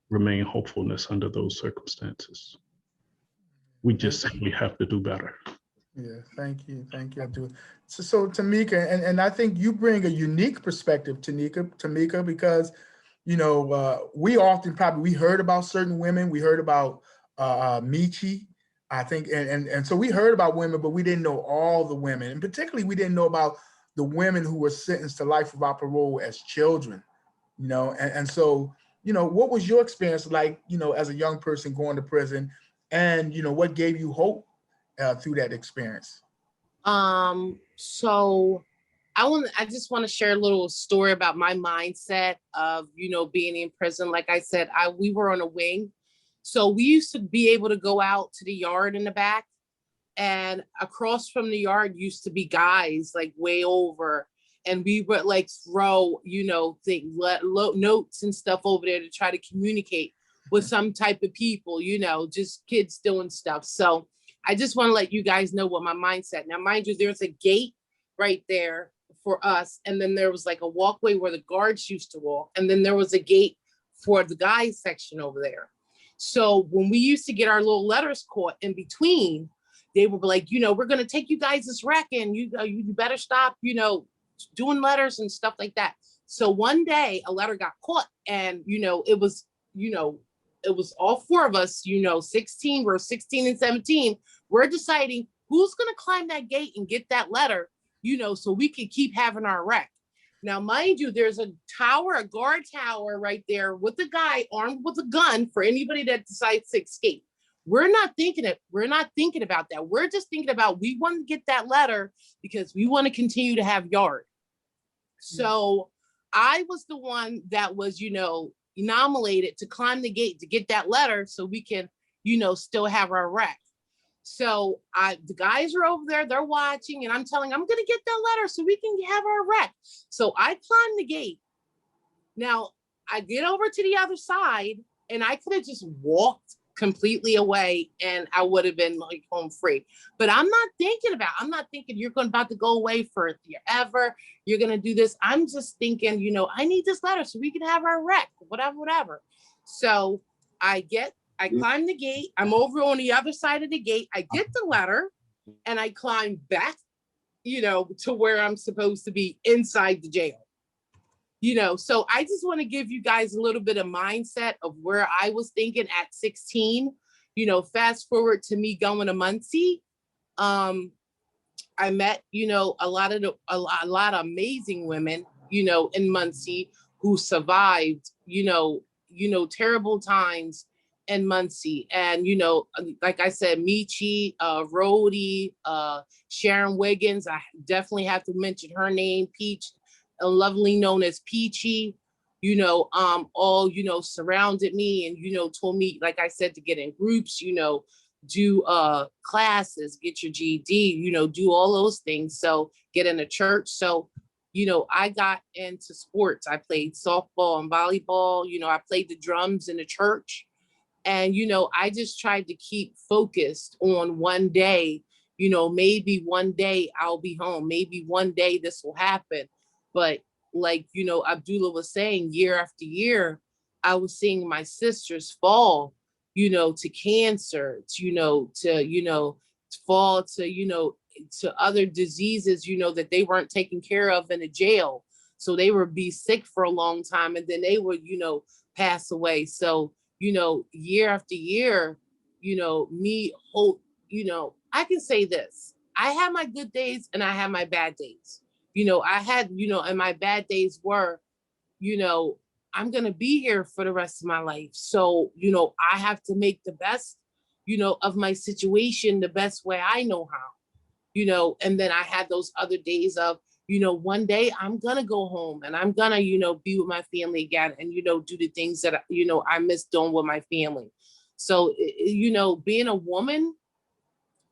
Speaker 6: remain hopefulness under those circumstances. We just simply have to do better.
Speaker 2: Yeah, thank you, Abdul. So Tamika, and I think you bring a unique perspective, Tamika, because we often we heard about certain women. We heard about Michi, I think, and so we heard about women, but we didn't know all the women, and particularly we didn't know about the women who were sentenced to life without parole as children. And so what was your experience like, as a young person going to prison, and what gave you hope through that experience?
Speaker 5: So I just want to share a little story about my mindset of, being in prison. Like I said, we were on a wing. So we used to be able to go out to the yard in the back, and across from the yard used to be guys like way over, and we would like throw, notes and stuff over there to try to communicate with some type of people, just kids doing stuff. So I just want to let you guys know what my mindset. Now, mind you, there's a gate right there for us. And then there was like a walkway where the guards used to walk. And then there was a gate for the guys section over there. So when we used to get our little letters caught in between, they would be like, we're going to take you guys this wreck, and you better stop, doing letters and stuff like that. So one day a letter got caught, and, it was all four of us, 16, we're 16 and 17. We're deciding who's going to climb that gate and get that letter, so we could keep having our wreck. Now, mind you, there's a guard tower right there with a guy armed with a gun for anybody that decides to escape. We're not thinking about that. We're just thinking about, we want to get that letter because we want to continue to have yard. So I was the one that was, nominated to climb the gate to get that letter so we can, still have our wreck. So the guys are over there, they're watching, and I'm telling, I'm going to get that letter so we can have our rec. So I climb the gate. Now I get over to the other side, and I could have just walked completely away and I would have been like home free. But I'm not thinking you're about to go away for forever. You're going to do this. I'm just thinking, you know, I need this letter so we can have our rec, whatever. So I climb the gate. I'm over on the other side of the gate. I get the letter and I climb back, you know, to where I'm supposed to be inside the jail. You know, so I just want to give you guys a little bit of mindset of where I was thinking at 16. You know, fast forward to me going to Muncie. I met, you know, a lot of amazing women, you know, in Muncie who survived, you know, terrible times in Muncie. And, you know, like I said, Michi, Rhodey, Sharon Wiggins, I definitely have to mention her name, Peach, lovely known as Peachy, you know, all, you know, surrounded me and, you know, told me, like I said, to get in groups, you know, do classes, get your GED, you know, do all those things. So get in a church. So, you know, I got into sports. I played softball and volleyball. You know, I played the drums in the church. And, you know, I just tried to keep focused on one day, you know, maybe one day I'll be home. Maybe one day this will happen. But like, you know, Abd'allah was saying, year after year, I was seeing my sisters fall, you know, to cancer, to fall to, you know, to other diseases, you know, that they weren't taken care of in a jail. So they would be sick for a long time and then they would, you know, pass away. So, you know, year after year, you know, you know, I can say this, I have my good days and I have my bad days. You know, I had, you know, and my bad days were, you know, I'm going to be here for the rest of my life. So, you know, I have to make the best, you know, of my situation the best way I know how, you know, and then I had those other days of, you know, one day I'm going to go home and I'm going to, you know, be with my family again and, you know, do the things that, you know, I miss doing with my family. So, you know, being a woman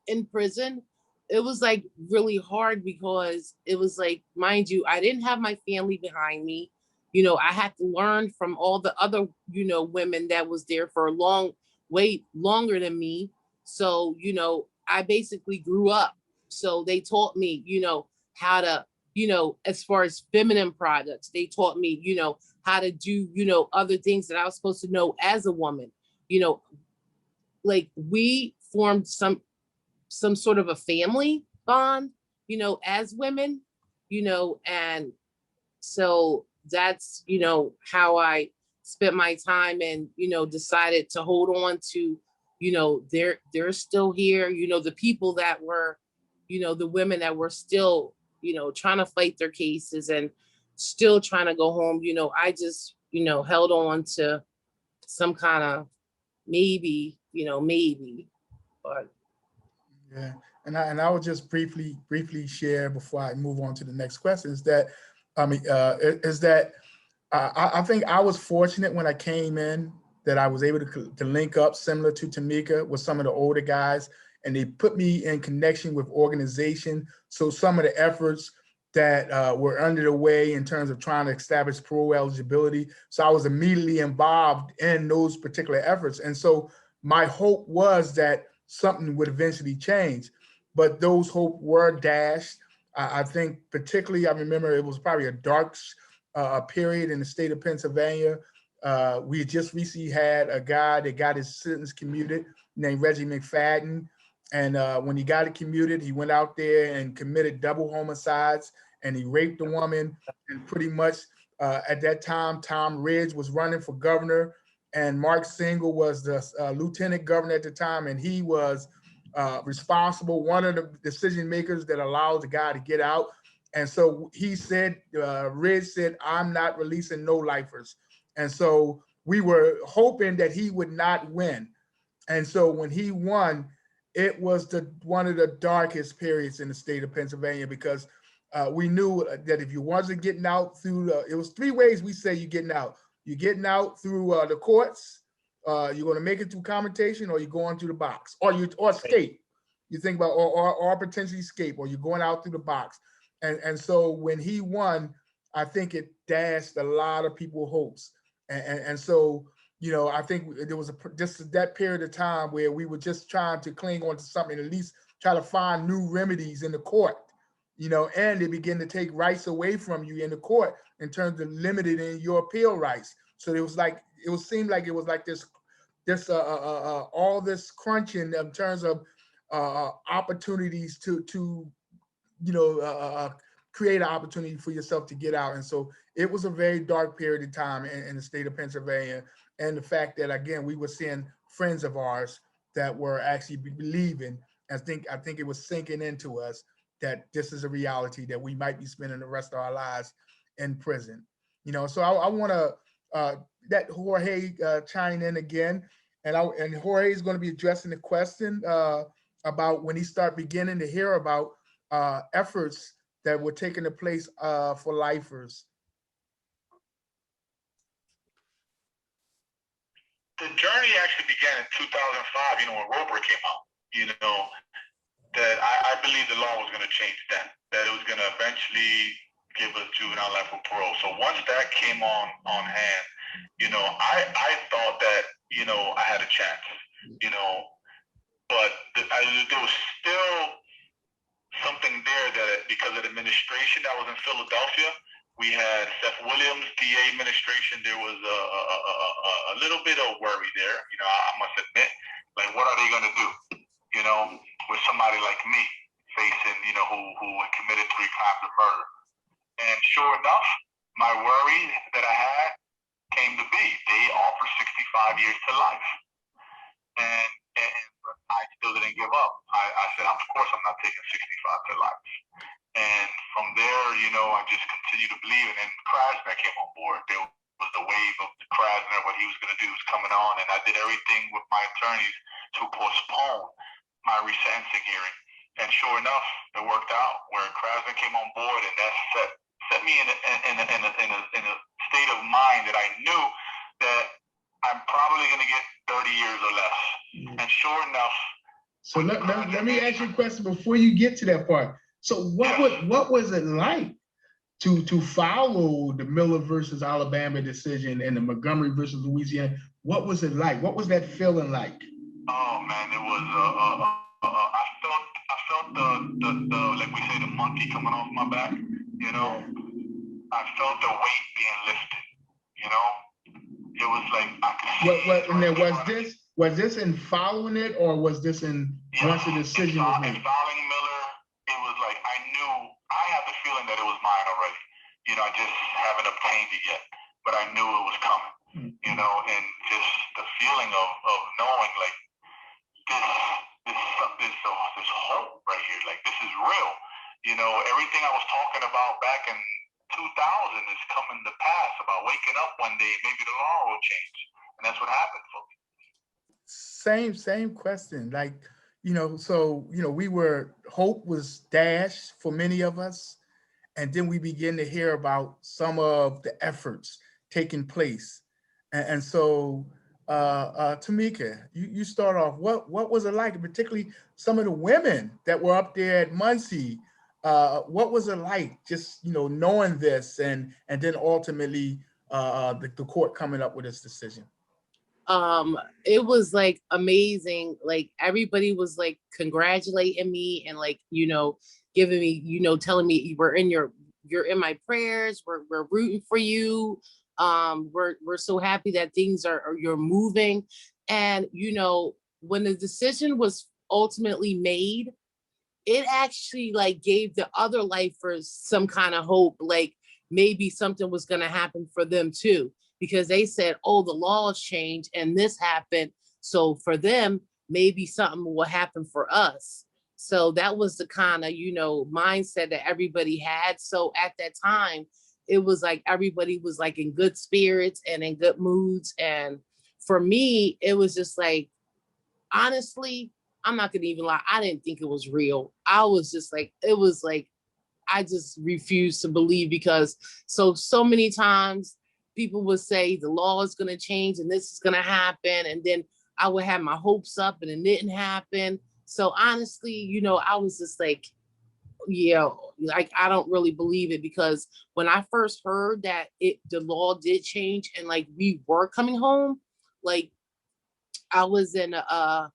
Speaker 5: in prison, it was like really hard because it was like, mind you, I didn't have my family behind me. You know, I had to learn from all the other, you know, women that was there for way longer than me. So, you know, I basically grew up. So they taught me, you know, how to, you know, as far as feminine products, they taught me, you know, how to do, you know, other things that I was supposed to know as a woman. You know, like we formed some sort of a family bond, you know, as women, you know, and so that's, you know, how I spent my time and, you know, decided to hold on to, you know, they're still here, you know, the people that were, you know, the women that were still, you know, trying to fight their cases and still trying to go home, you know, I just, you know, held on to some kind of maybe, but
Speaker 2: Yeah, and I will just briefly share before I move on to the next question is that I think I was fortunate when I came in that I was able to link up similar to Tamika with some of the older guys, and they put me in connection with organization. So some of the efforts that were under the way in terms of trying to establish parole eligibility. So I was immediately involved in those particular efforts. And so my hope was that something would eventually change, but those hopes were dashed. I think particularly, I remember it was probably a dark period in the state of Pennsylvania. We had just recently had a guy that got his sentence commuted named Reggie Mcfadden. And when he got it commuted, he went out there and committed double homicides and he raped a woman. And pretty much at that time, Tom Ridge was running for governor and Mark Single was the lieutenant governor at the time. And he was responsible, one of the decision makers that allowed the guy to get out. And so he said, Ridge said, I'm not releasing no lifers. And so we were hoping that he would not win. And so when he won, it was one of the darkest periods in the state of Pennsylvania because we knew that if you wasn't getting out through it was three ways we say you're getting out. You're getting out through the courts, you're going to make it through commutation, or you're going through the box, or skate. You think about, or potentially escape, or you're going out through the box. And so when he won, I think it dashed a lot of people's hopes. And so, you know, I think there was just that period of time where we were just trying to cling on to something, at least try to find new remedies in the court, you know, and they begin to take rights away from you in the court in terms of limiting your appeal rights. So it was like, seemed like it was like this all this crunching in terms of opportunities to you know, create an opportunity for yourself to get out. And so it was a very dark period of time in the state of Pennsylvania. And the fact that, again, we were seeing friends of ours that were actually believing, I think it was sinking into us that this is a reality, that we might be spending the rest of our lives in prison. You know, so I want to let Jorge chime in again. And Jorge is going to be addressing the question about when he start beginning to hear about efforts that were taking place for lifers.
Speaker 4: The journey actually began in 2005, you know, when Roper came out, you know, that I believe the law was going to change then, that it was going to eventually give us juvenile life with parole. So once that came on hand, you know, I thought that, you know, I had a chance, you know, but there was still something there that because of the administration that was in Philadelphia, we had Seth Williams, DA administration. There was a little bit of worry there. You know, I must admit, like, what are they going to do? You know, with somebody like me facing, you know, who had committed 3 crimes of murder. And sure enough, my worry that I had came to be. They offered 65 years to life, and I still didn't give up. I said, of course, I'm not taking 65 to life. And from there, you know, I just continued to believe. And then Caramadre came on board. There was a wave of Caramadre, what he was going to do was coming on. And I did everything with my attorneys to postpone my resentencing hearing. And sure enough, it worked out where Caramadre came on board, and that set me in a state of mind that I knew that I'm probably going to get 30 years or less. And sure enough.
Speaker 3: So let me ask you a question before you get to that part. So what was it like to follow the Miller versus Alabama decision and the Montgomery versus Louisiana? What was it like? What was that feeling like?
Speaker 4: Oh man, it was I felt the like we say, the monkey coming off my back. You know, I felt the weight being lifted. You know, it was like I could see.
Speaker 3: And then was this in following it, or was this in once the decision was made?
Speaker 4: In following Miller, it was like I knew, I had the feeling that it was mine already. You know, I just haven't obtained it yet, but I knew it was coming. You know, and just the feeling of knowing like this hope right here, like this is real. You know, everything I was talking about back in 2000 is coming to pass, about waking up one day, maybe the law will change. And that's what happened for me.
Speaker 2: Same question. Like, you know, so, you know, hope was dashed for many of us. And then we begin to hear about some of the efforts taking place. And so, Tamika, you start off, what was it like, particularly some of the women that were up there at Muncie? What was it like, just, you know, knowing this and then ultimately the court coming up with this decision?
Speaker 5: It was like amazing. Like everybody was like congratulating me and like, you know, giving me, you know, telling me you're in my prayers. We're rooting for you. We're so happy that things you're moving. And, you know, when the decision was ultimately made, it actually like gave the other lifers some kind of hope, like maybe something was going to happen for them too, because they said, oh, the laws changed and this happened. So for them, maybe something will happen for us. So that was the kind of, you know, mindset that everybody had. So at that time, it was like everybody was like in good spirits and in good moods. And for me, it was just like, honestly, I'm not gonna even lie, I didn't think it was real. I was just like, it was like, I just refused to believe, because so many times people would say the law is gonna change and this is gonna happen. And then I would have my hopes up and it didn't happen. So honestly, you know, I was just like, yeah, like I don't really believe it, because when I first heard that the law did change and like we were coming home, like I was in a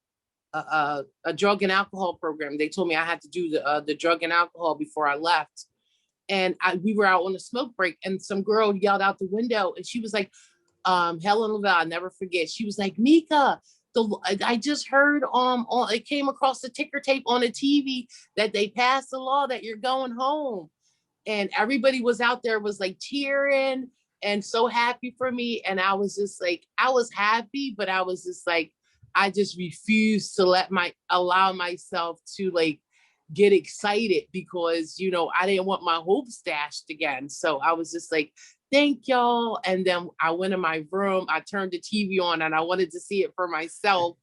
Speaker 5: drug and alcohol program. They told me I had to do the drug and alcohol before I left. And we were out on a smoke break, and some girl yelled out the window, and she was like, Helen Lavelle, I'll never forget. She was like, Mika, I just heard it came across the ticker tape on the TV that they passed the law that you're going home. And everybody was out there, was like cheering and so happy for me. And I was just like, I was happy, but I was just like, I just refused to allow myself to like get excited, because, you know, I didn't want my hopes dashed again. So I was just like, thank y'all. And then I went in my room, I turned the TV on, and I wanted to see it for myself.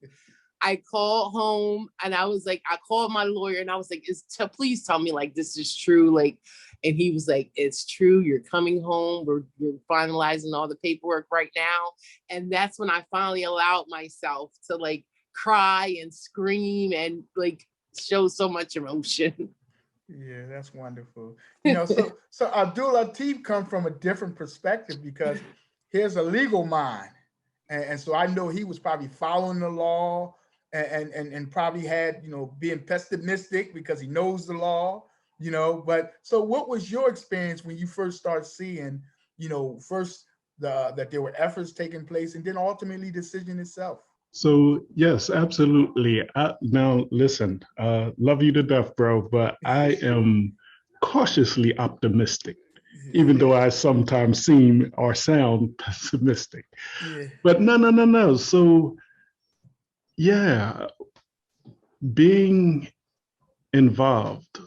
Speaker 5: I called home, and I was like, I called my lawyer, and I was like, please tell me like this is true. Like, and he was like, it's true. You're coming home. We're finalizing all the paperwork right now. And that's when I finally allowed myself to like cry and scream and like show so much emotion.
Speaker 2: Yeah, that's wonderful. You know, so Abd'allah Lateef come from a different perspective, because here's a legal mind. And so I know he was probably following the law and probably had, you know, being pessimistic because he knows the law, you know. But so what was your experience when you first started seeing, you know, first that there were efforts taking place, and then ultimately the decision itself?
Speaker 6: So yes, absolutely. Now listen, love you to death, bro, but I am cautiously optimistic, even though I sometimes seem or sound pessimistic.
Speaker 2: Yeah.
Speaker 6: But no. So yeah, being involved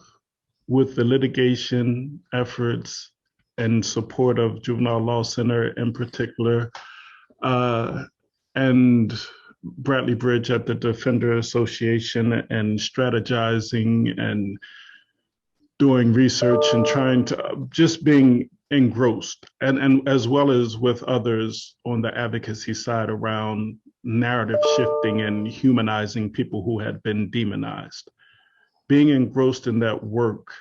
Speaker 6: with the litigation efforts and support of Juvenile Law Center in particular, and Bradley Bridge at the Defender Association, and strategizing and doing research and trying to just being engrossed, and as well as with others on the advocacy side around narrative shifting and humanizing people who had been demonized. Being engrossed in that work,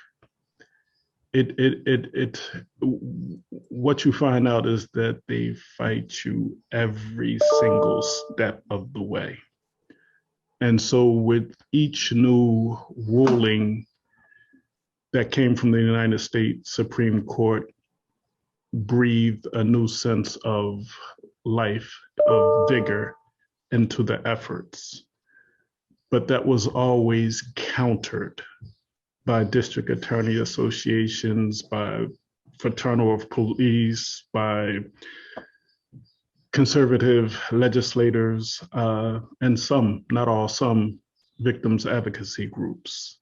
Speaker 6: what you find out is that they fight you every single step of the way. And so with each new ruling that came from the United States Supreme Court, breathed a new sense of life, of vigor into the efforts. But that was always countered by district attorney associations, by fraternal of police, by conservative legislators, and some, not all, some victims advocacy groups.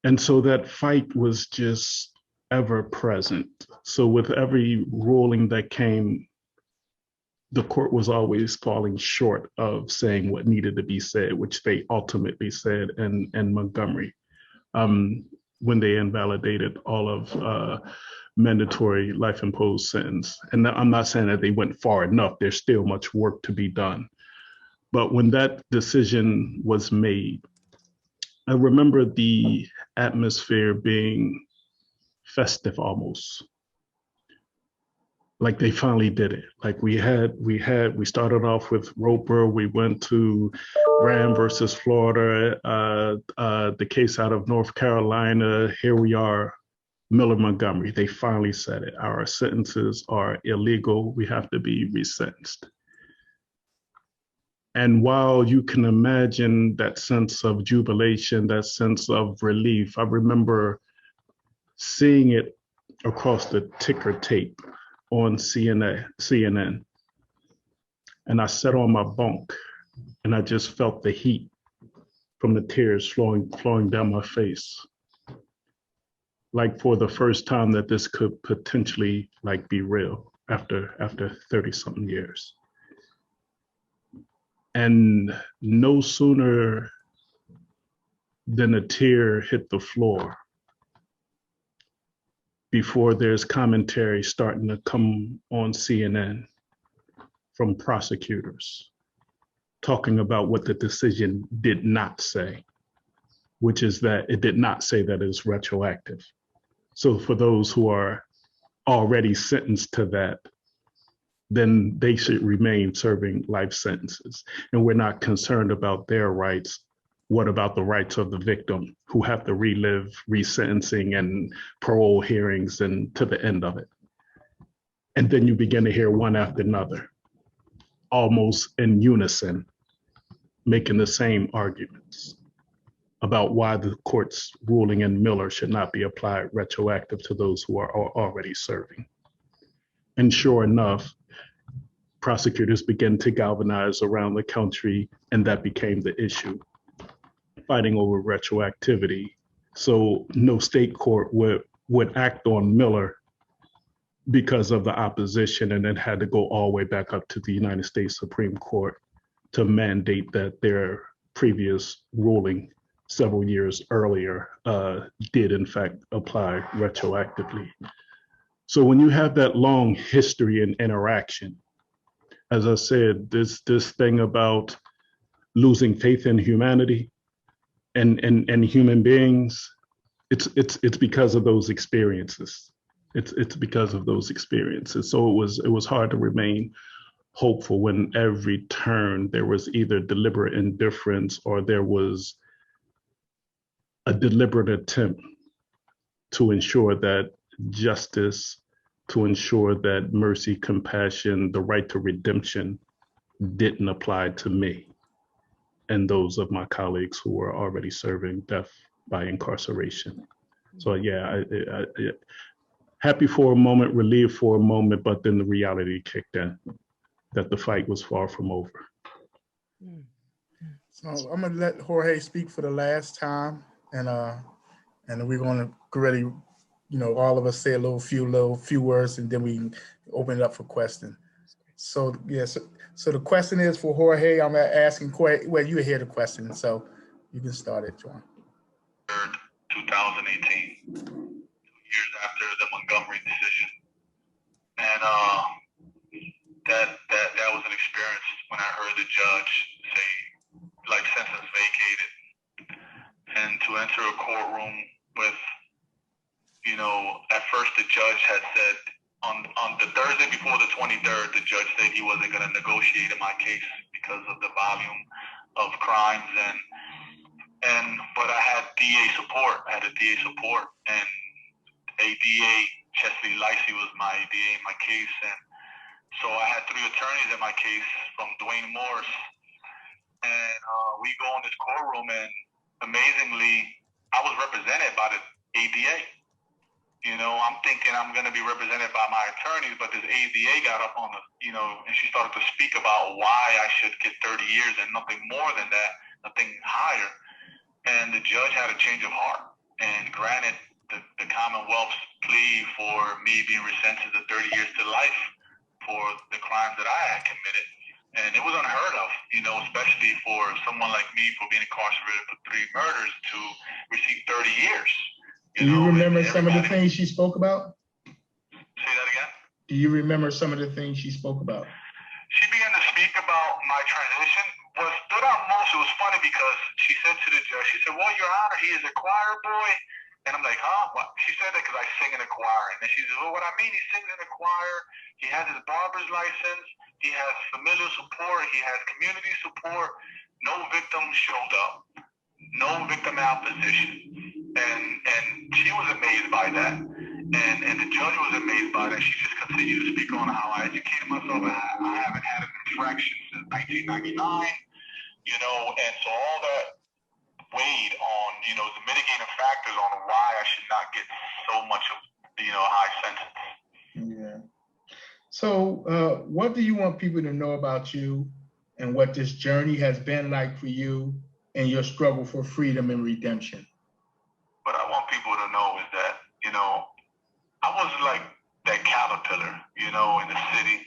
Speaker 6: And so that fight was just ever present. So with every ruling that came, the court was always falling short of saying what needed to be said, which they ultimately said in Montgomery, when they invalidated all of mandatory life imposed sentence. And I'm not saying that they went far enough, there's still much work to be done. But when that decision was made, I remember the atmosphere being festive almost. Like they finally did it. Like we started off with Roper, we went to Graham versus Florida, the case out of North Carolina, here we are, Miller Montgomery. They finally said it. Our sentences are illegal, we have to be resentenced. And while you can imagine that sense of jubilation, that sense of relief, I remember seeing it across the ticker tape on CNN. And I sat on my bunk and I just felt the heat from the tears flowing down my face. Like for the first time that this could potentially like be real after 30 something years. And no sooner than a tear hit the floor before there's commentary starting to come on CNN from prosecutors talking about what the decision did not say, which is that it did not say that it's retroactive. So for those who are already sentenced to that, then they should remain serving life sentences. And we're not concerned about their rights. What about the rights of the victim who have to relive resentencing and parole hearings and to the end of it? And then you begin to hear one after another, almost in unison, making the same arguments about why the court's ruling in Miller should not be applied retroactive to those who are already serving. And sure enough, prosecutors began to galvanize around the country, and that became the issue, fighting over retroactivity. So no state court would act on Miller because of the opposition, and it had to go all the way back up to the United States Supreme Court to mandate that their previous ruling several years earlier did in fact apply retroactively. So when you have that long history and interaction, as I said, this thing about losing faith in humanity and human beings, it's because of those experiences. It's because of those experiences. So it was hard to remain hopeful when every turn there was either deliberate indifference or there was a deliberate attempt to ensure that justice, to ensure that mercy, compassion, the right to redemption didn't apply to me and those of my colleagues who were already serving death by incarceration. So yeah, I happy for a moment, relieved for a moment, but then the reality kicked in that the fight was far from over.
Speaker 2: So I'm gonna let Jorge speak for the last time, and we're gonna really, all of us say a few words, and then we can open it up for questions. So yes, so the question is for Jorge. I'm asking, well, you hear the question, so you can start it, John.
Speaker 4: 2018, 2 years after the Montgomery decision, and that was an experience when I heard the judge say life sentence vacated, and to enter a courtroom with, at first the judge had said on the Thursday before the 23rd, the judge said he wasn't going to negotiate in my case because of the volume of crimes but I had DA support. I had a DA support, and a DA, Chesley Lacey, was my DA in my case, and so I had 3 attorneys in my case from Dwayne Morris, and we go in this courtroom, and amazingly, I was represented by the ADA. I'm thinking I'm going to be represented by my attorneys, but this ADA got up on the, and she started to speak about why I should get 30 years and nothing more than that, nothing higher. And the judge had a change of heart and granted the Commonwealth's plea for me being resentenced to 30 years to life for the crimes that I had committed. And it was unheard of, especially for someone like me for being incarcerated for 3 murders to receive 30 years.
Speaker 2: Do you remember some of the things she spoke about?
Speaker 4: Say that again?
Speaker 2: Do you remember some of the things she spoke about?
Speaker 4: She began to speak about my transition. What stood out most, it was funny because she said to the judge, she said, well, Your Honor, he is a choir boy. And I'm like, huh? What? She said that because I sing in a choir. And then she said, well, what I mean, he sings in a choir. He has his barber's license. He has familial support. He has community support. No victim showed up. No victim opposition. And she was amazed by that. And the judge was amazed by that. She just continued to speak on how I educated myself. I haven't had an infraction since 1999, and so all that weighed on, the mitigating factors on why I should not get so much of, high sentence.
Speaker 2: Yeah. So what do you want people to know about you and what this journey has been like for you and your struggle for freedom and redemption?
Speaker 4: What I want people to know is that, I was like that caterpillar, in the city,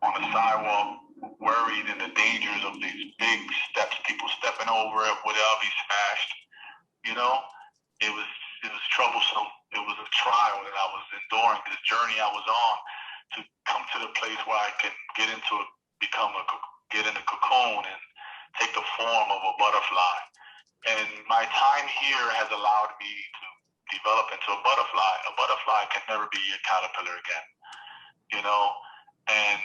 Speaker 4: on the sidewalk, worried in the dangers of these big steps, people stepping over it, would I be smashed? It was troublesome. It was a trial that I was enduring, this journey I was on to come to the place where I can get in a cocoon and take the form of a butterfly. And my time here has allowed me to develop into a butterfly. A butterfly can never be a caterpillar again, you know, and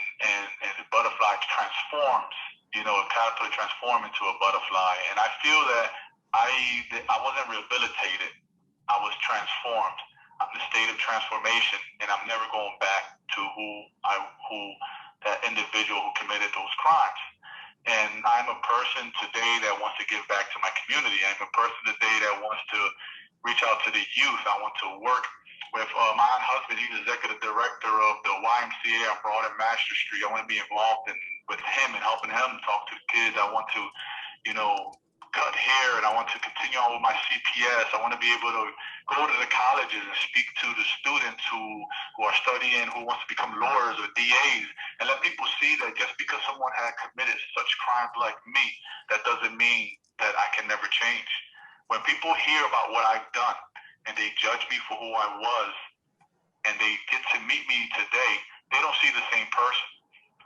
Speaker 4: the butterfly transforms, you know, a caterpillar transforms into a butterfly. And I feel that I wasn't rehabilitated. I was transformed. I'm in a state of transformation, and I'm never going back to who that individual who committed those crimes. And I'm a person today that wants to give back to my community. I'm a person today that wants to reach out to the youth. I want to work with my husband. He's executive director of the YMCA on Parole and Master Street. I want to be involved with him and helping him talk to the kids. I want to, you know, cut hair, and I want to continue on with my CPS. I want to be able to go to the colleges and speak to the students who are studying, who wants to become lawyers or DAs, and let people see that just because someone had committed such crimes like me, that doesn't mean that I can never change. When people hear about what I've done and they judge me for who I was, and they get to meet me today, they don't see the same person.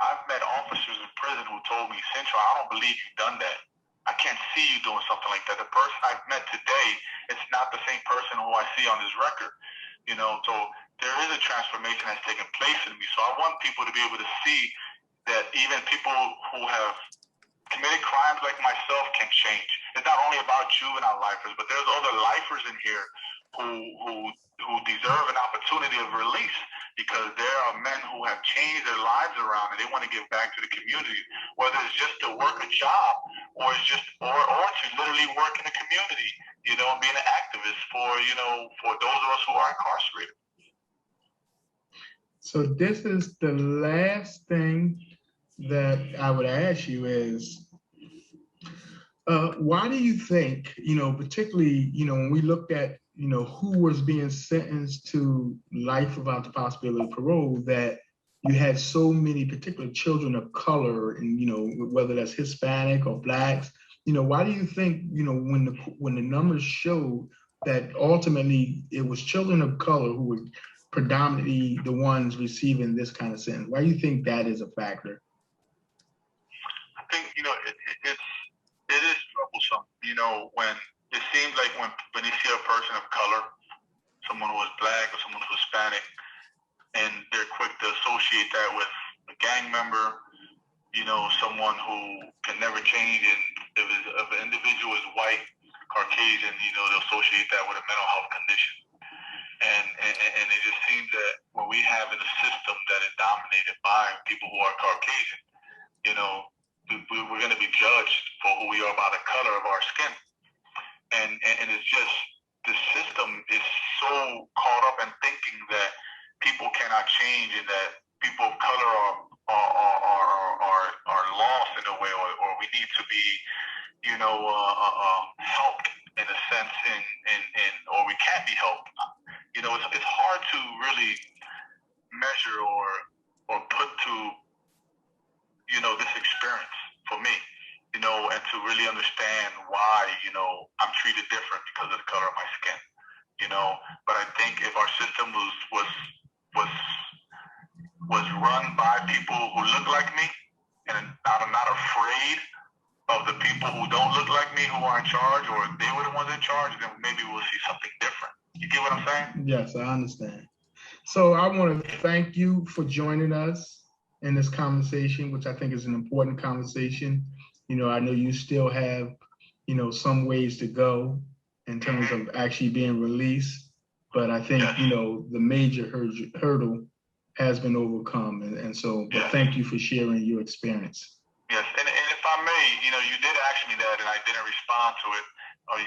Speaker 4: I've met officers in prison who told me, Cintron, I don't believe you've done that. I can't see you doing something like that. The person I've met today, it's not the same person who I see on this record. You know, so there is a transformation that's taken place in me. So I want people to be able to see that even people who have committed crimes like myself can change. It's not only about juvenile lifers, but there's other lifers in here who deserve an opportunity of release, because there are men who have changed their lives around and they want to give back to the community, whether it's just to work a job or it's just or to literally work in the community, you know, and being an activist for, you know, for those of us who are incarcerated.
Speaker 3: So this is the last thing that I would ask you is, why do you think, you know, particularly, you know, when we looked at, you know, who was being sentenced to life without the possibility of parole, that you had so many particular children of color, and, you know, whether that's Hispanic or Blacks, you know, why do you think, you know, when the numbers showed that ultimately it was children of color who were predominantly the ones receiving this kind of sentence? Why do you think that is a factor?
Speaker 4: I think, you know, it is troublesome, you know, when it seems like when you see a person of color, someone who is Black or someone who's Hispanic, and they're quick to associate that with a gang member, you know, someone who can never change. And if an individual is white, Caucasian, you know, they'll associate that with a mental health condition. And it just seems that when we have in a system that is dominated by people who are Caucasian, you know, we're going to be judged for who we are by the color of our skin. And it's just, the system is so caught up in thinking that people cannot change and that people of color are lost in a way, or we need to be, you know, helped in a sense, or we can't be helped. You know, it's hard to really measure or put to, you know, this experience for me, you know, and to really understand why, you know, I'm treated different because of the color of my skin, you know. But I think if our system was run by people who look like me, and I'm not afraid of the people who don't look like me who are in charge, or if they were the ones in charge, then maybe we'll see something different. You get what I'm saying?
Speaker 3: Yes, I understand. So I want to thank you for joining us in this conversation, which I think is an important conversation. You know, I know you still have, you know, some ways to go in terms of actually being released, but I think, you know, the major hurdle has been overcome. And so, but thank you for sharing your experience.
Speaker 4: Yes, and if I may, you know, you did ask me that and I didn't respond to it.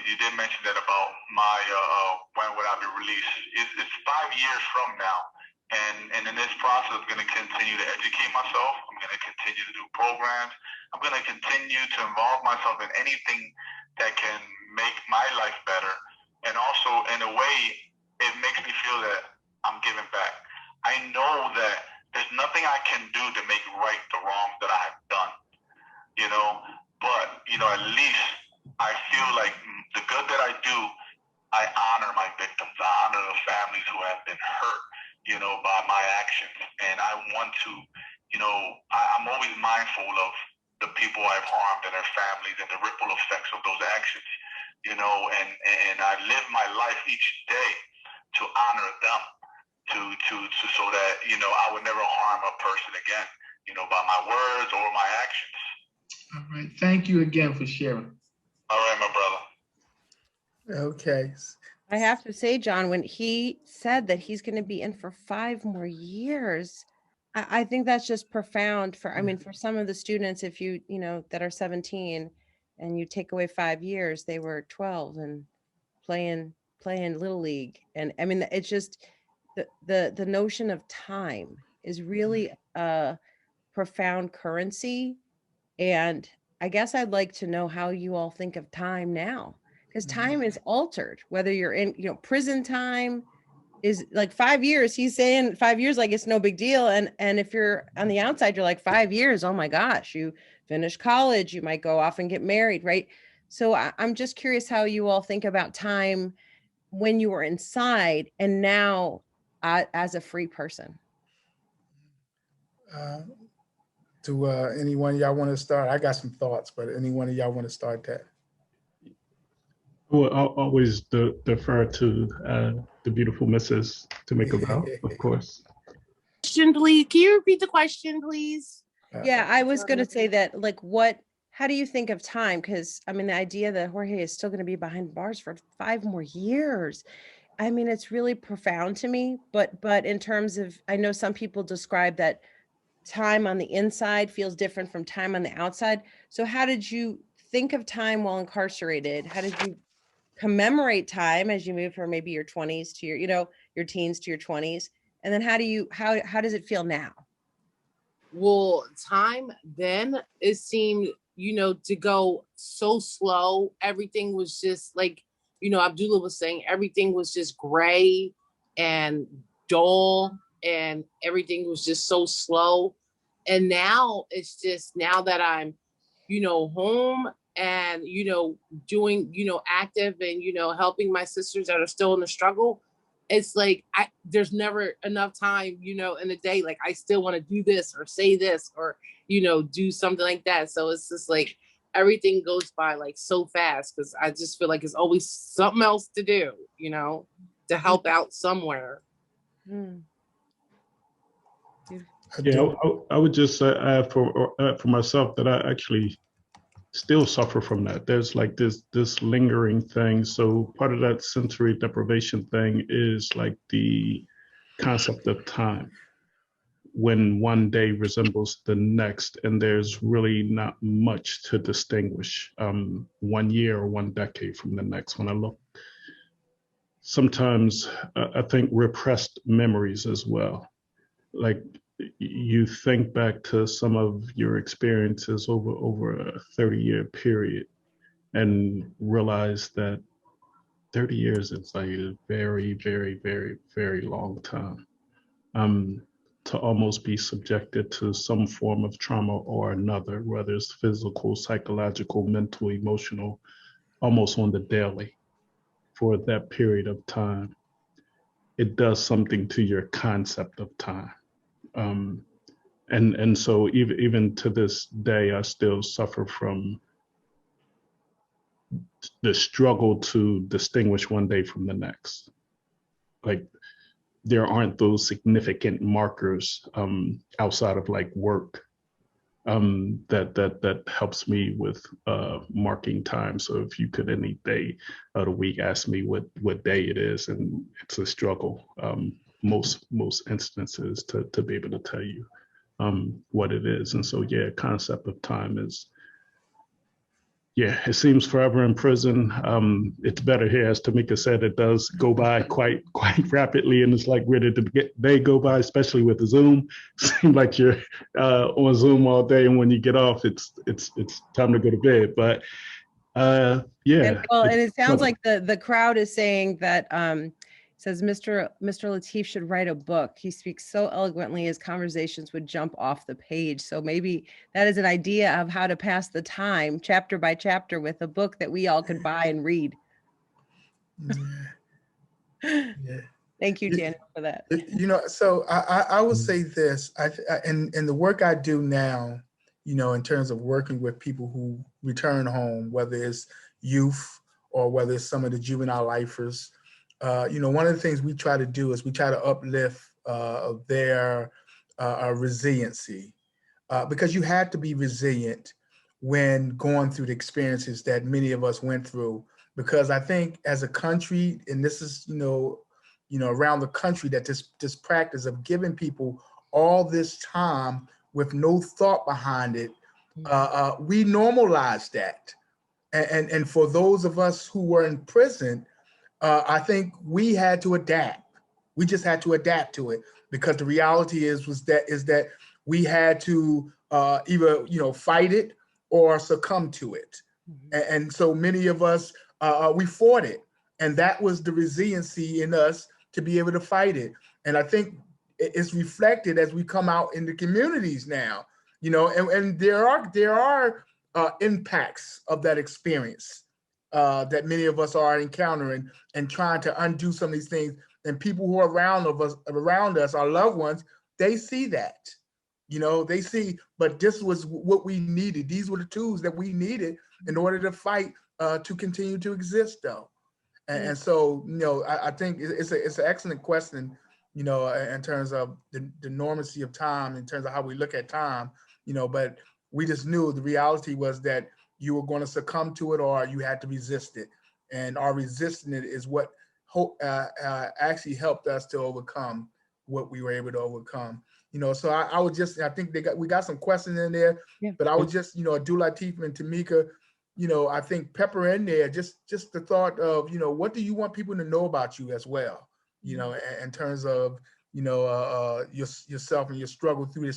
Speaker 4: You did mention that about my, when would I be released? It's 5 years from now. And in this process, I'm going to continue to educate myself. I'm going to continue to do programs. I'm going to continue to involve myself in anything that can make my life better. And also, in a way, it makes me feel that I'm giving back. I know that there's nothing I can do to make right the wrongs that I have done, you know, but, you know, at least I feel like the good that I do, I honor my victims. I honor the families who have been hurt, you know, by my actions. And I want to, you know, I'm always mindful of the people I've harmed and their families and the ripple effects of those actions, you know, and I live my life each day to honor them, to so that, you know, I would never harm a person again, you know, by my words or my actions.
Speaker 3: All right. Thank you again for sharing.
Speaker 4: All right, my brother.
Speaker 2: Okay.
Speaker 1: I have to say, John, when he said that he's going to be in for 5 more years, I think that's just profound for, I mean, for some of the students, if you know, that are 17 and you take away 5 years, they were 12 and playing Little League. And I mean, it's just the notion of time is really a profound currency. And I guess I'd like to know how you all think of time now, because time is altered, whether you're in, you know, prison time is like 5 years. He's saying 5 years, like it's no big deal. And if you're on the outside, you're like 5 years. Oh my gosh, you finish college, you might go off and get married, right? So I'm just curious how you all think about time when you were inside and now as a free person.
Speaker 2: Do anyone of y'all want to start? I got some thoughts, but anyone of y'all want to start that?
Speaker 6: Well, I'll always defer to the beautiful Mrs. Tamika Bell, of course.
Speaker 5: Question, please. Can you repeat the question, please?
Speaker 1: Yeah, I was going to say that, like, how do you think of time? Because I mean, the idea that Jorge is still going to be behind bars for 5 more years, I mean, it's really profound to me. But in terms of, I know some people describe that time on the inside feels different from time on the outside. So how did you think of time while incarcerated? How did you commemorate time as you move from maybe your 20s to your, you know, your teens to your 20s? And then how does it feel now?
Speaker 5: Well, time then, it seemed, you know, to go so slow. Everything was just like, you know, Abd'allah was saying, everything was just gray and dull and everything was just so slow. And now it's just, now that I'm, you know, home and, you know, doing, you know, active and, you know, helping my sisters that are still in the struggle, it's like, there's never enough time, you know, in a day. Like, I still want to do this or say this or, you know, do something like that. So it's just like, everything goes by like so fast because I just feel like it's always something else to do, you know, to help out somewhere.
Speaker 6: Yeah, I would just add for myself that I actually still suffer from that. There's like this lingering thing. So part of that sensory deprivation thing is like the concept of time, when one day resembles the next, and there's really not much to distinguish 1 year or 1 decade from the next. When I look, sometimes I think repressed memories as well. Like, you think back to some of your experiences over a 30-year period and realize that 30 years is like a very, very, very, very long time. To almost be subjected to some form of trauma or another, whether it's physical, psychological, mental, emotional, almost on the daily for that period of time, it does something to your concept of time. And so even to this day, I still suffer from the struggle to distinguish one day from the next. Like, there aren't those significant markers outside of like work that helps me with marking time. So if you could any day of the week ask me what day it is, and it's a struggle. Most instances to be able to tell you what it is. And so, yeah, concept of time is, yeah, it seems forever in prison. It's better here, as Tamika said. It does go by quite rapidly, and it's like, where did the day go by? Especially with the Zoom, seems like you're on Zoom all day, and when you get off, it's time to go to bed. But yeah.
Speaker 1: And it sounds like the crowd is saying that. Says Mr. Lateef should write a book. He speaks so eloquently, his conversations would jump off the page. So maybe that is an idea of how to pass the time, chapter by chapter, with a book that we all could buy and read. Yeah. Thank you, Daniel, for that.
Speaker 2: You know, so I will say this, in the work I do now, in terms of working with people who return home, whether it's youth or whether it's some of the juvenile lifers. One of the things we try to do is we try to uplift their resiliency, because you had to be resilient when going through the experiences that many of us went through. Because I think as a country, and this is, around the country, that this practice of giving people all this time with no thought behind it, we normalized that. And for those of us who were in prison, I think we had to adapt. We just had to adapt to it, because the reality is that we had to either fight it or succumb to it. And so many of us, we fought it, and that was the resiliency in us to be able to fight it. And I think it's reflected as we come out in the communities now, and there are impacts of that experience that many of us are encountering and trying to undo some of these things. And people who are around us, our loved ones, they see that, they see, but this was what we needed. These were the tools that we needed in order to fight, to continue to exist, though. And so, I think it's an excellent question, in terms of the normacy of time, in terms of how we look at time, but we just knew the reality was that you were going to succumb to it or you had to resist it. And our resisting it is what actually helped us to overcome what we were able to overcome. So I think we got some questions in there, but I would just, Abd'allah Lateef and Tamika, I think pepper in there just the thought of, what do you want people to know about you as well, in terms of, yourself and your struggle through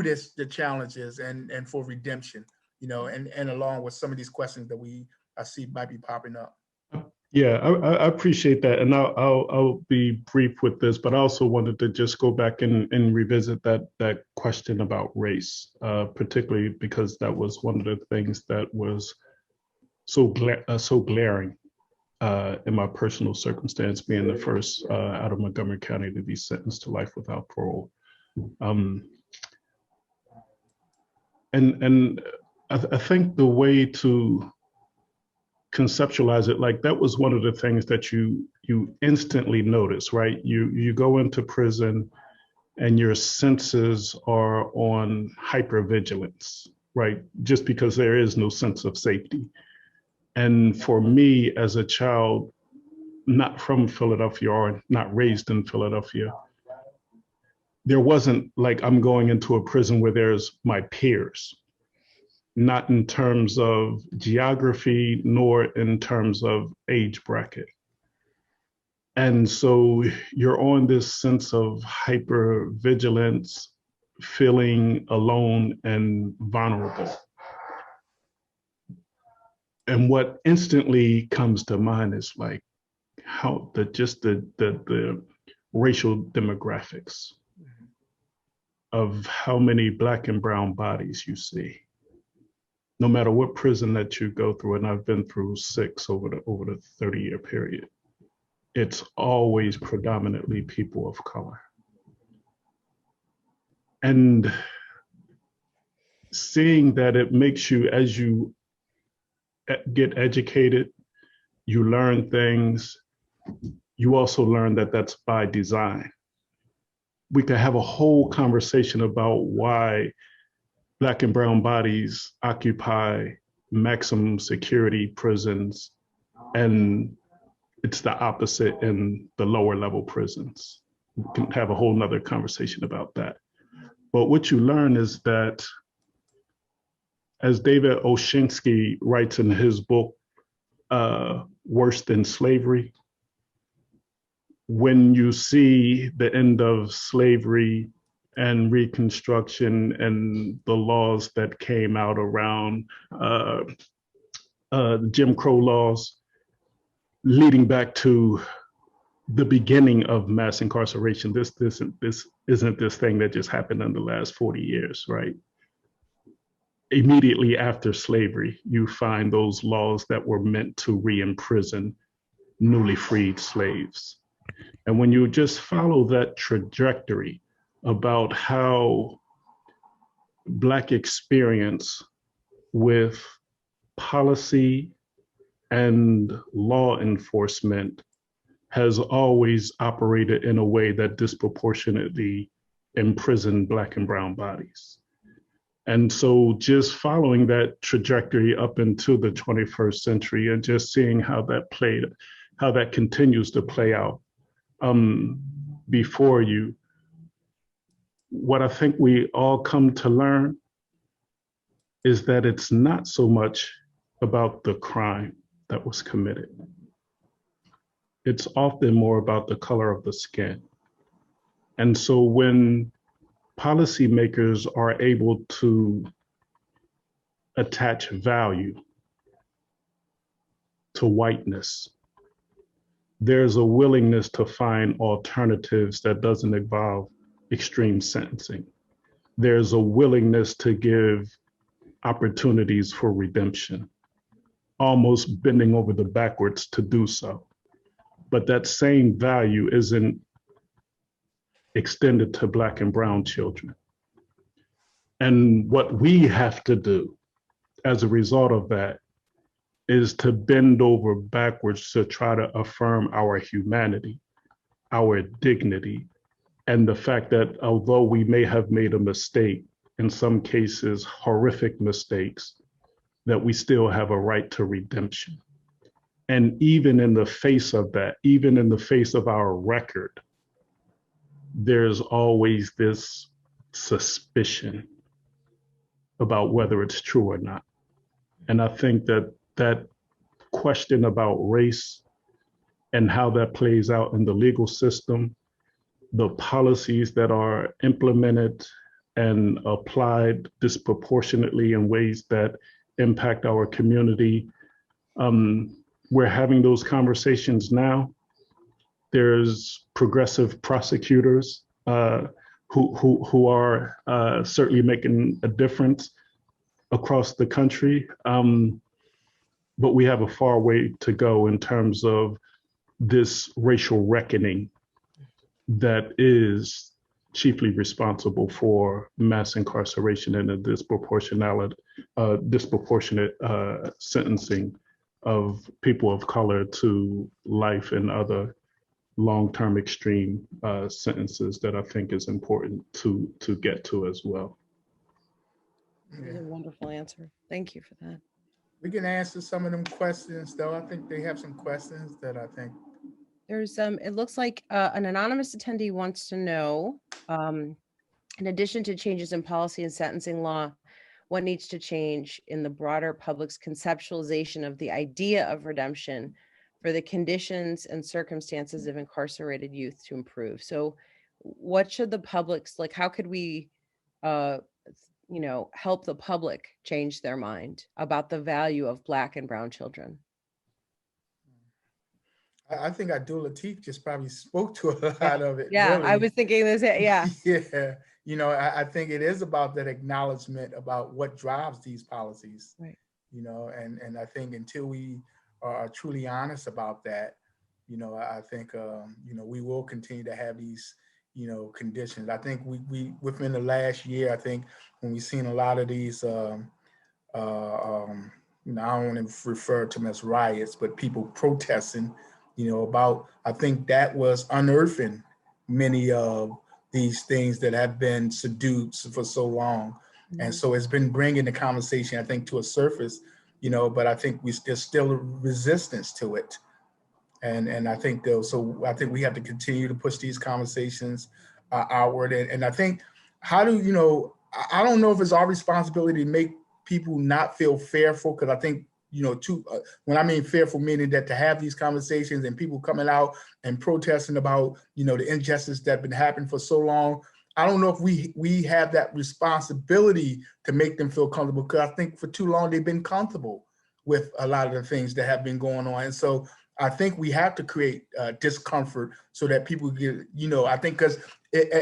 Speaker 2: the challenges and for redemption, and along with some of these questions that I see might be popping up.
Speaker 6: Yeah, I appreciate that, and I'll be brief with this, but I also wanted to just go back and revisit that question about race, particularly because that was one of the things that was so glaring in my personal circumstance, being the first out of Montgomery County to be sentenced to life without parole. And I think the way to conceptualize it, like that was one of the things that you instantly notice, right? You go into prison and your senses are on hypervigilance, right? Just because there is no sense of safety. And for me as a child, not from Philadelphia or not raised in Philadelphia, there wasn't like I'm going into a prison where there's my peers. Not in terms of geography, nor in terms of age bracket. And so you're on this sense of hypervigilance, feeling alone and vulnerable. And what instantly comes to mind is like how the racial demographics of how many Black and brown bodies you see. No matter what prison that you go through, and I've been through 6 over the 30-year period, it's always predominantly people of color. And seeing that it makes you, as you get educated, you learn things, you also learn that that's by design. We could have a whole conversation about why Black and brown bodies occupy maximum security prisons, and it's the opposite in the lower level prisons. We can have a whole nother conversation about that. But what you learn is that, as David Oshinsky writes in his book, Worse Than Slavery, when you see the end of slavery and Reconstruction and the laws that came out around Jim Crow laws, leading back to the beginning of mass incarceration. This isn't this thing that just happened in the last 40 years, right? Immediately after slavery, you find those laws that were meant to re-imprison newly freed slaves. And when you just follow that trajectory about how Black experience with policy and law enforcement has always operated in a way that disproportionately imprisoned Black and brown bodies. And so just following that trajectory up into the 21st century and just seeing how that continues to play out before you, what I think we all come to learn is that it's not so much about the crime that was committed. It's often more about the color of the skin. And so when policymakers are able to attach value to whiteness, there's a willingness to find alternatives that doesn't involve extreme sentencing. There's a willingness to give opportunities for redemption, almost bending over the backwards to do so. But that same value isn't extended to Black and brown children. And what we have to do as a result of that is to bend over backwards to try to affirm our humanity, our dignity, and the fact that although we may have made a mistake, in some cases horrific mistakes, that we still have a right to redemption. And even in the face of that, even in the face of our record, there's always this suspicion about whether it's true or not. And I think that that question about race and how that plays out in the legal system, the policies that are implemented and applied disproportionately in ways that impact our community, we're having those conversations now. There's progressive prosecutors who are certainly making a difference across the country. But we have a far way to go in terms of this racial reckoning that is chiefly responsible for mass incarceration and a disproportionate sentencing of people of color to life and other long-term extreme sentences that I think is important to get to as well.
Speaker 1: That was a wonderful answer. Thank you for that.
Speaker 2: We can answer some of them questions, though. I think they have some questions that I think.
Speaker 1: There's it looks like an anonymous attendee wants to know, in addition to changes in policy and sentencing law, what needs to change in the broader public's conceptualization of the idea of redemption for the conditions and circumstances of incarcerated youth to improve. So what should the public's, like, how could we, help the public change their mind about the value of Black and brown children?
Speaker 2: I think Abd'allah Lateef just probably spoke to a lot of it.
Speaker 1: Yeah,
Speaker 2: really.
Speaker 1: I was thinking this, yeah.
Speaker 2: Yeah, I think it is about that acknowledgement about what drives these policies,
Speaker 1: right?
Speaker 2: And I think until we are truly honest about that, I think, we will continue to have these, conditions. I think we within the last year, I think when we've seen a lot of these, I don't want to refer to them as riots, but people protesting, about, I think that was unearthing many of these things that have been subdued for so long. Mm-hmm. And so it's been bringing the conversation, I think, to a surface, but I think there's still a resistance to it. And I think so I think we have to continue to push these conversations outward. And I think, I don't know if it's our responsibility to make people not feel fearful, because I think, when I mean fearful, meaning that to have these conversations and people coming out and protesting about, the injustice that's been happening for so long, I don't know if we have that responsibility to make them feel comfortable, because I think for too long they've been comfortable with a lot of the things that have been going on. And so I think we have to create discomfort so that people get, I think, because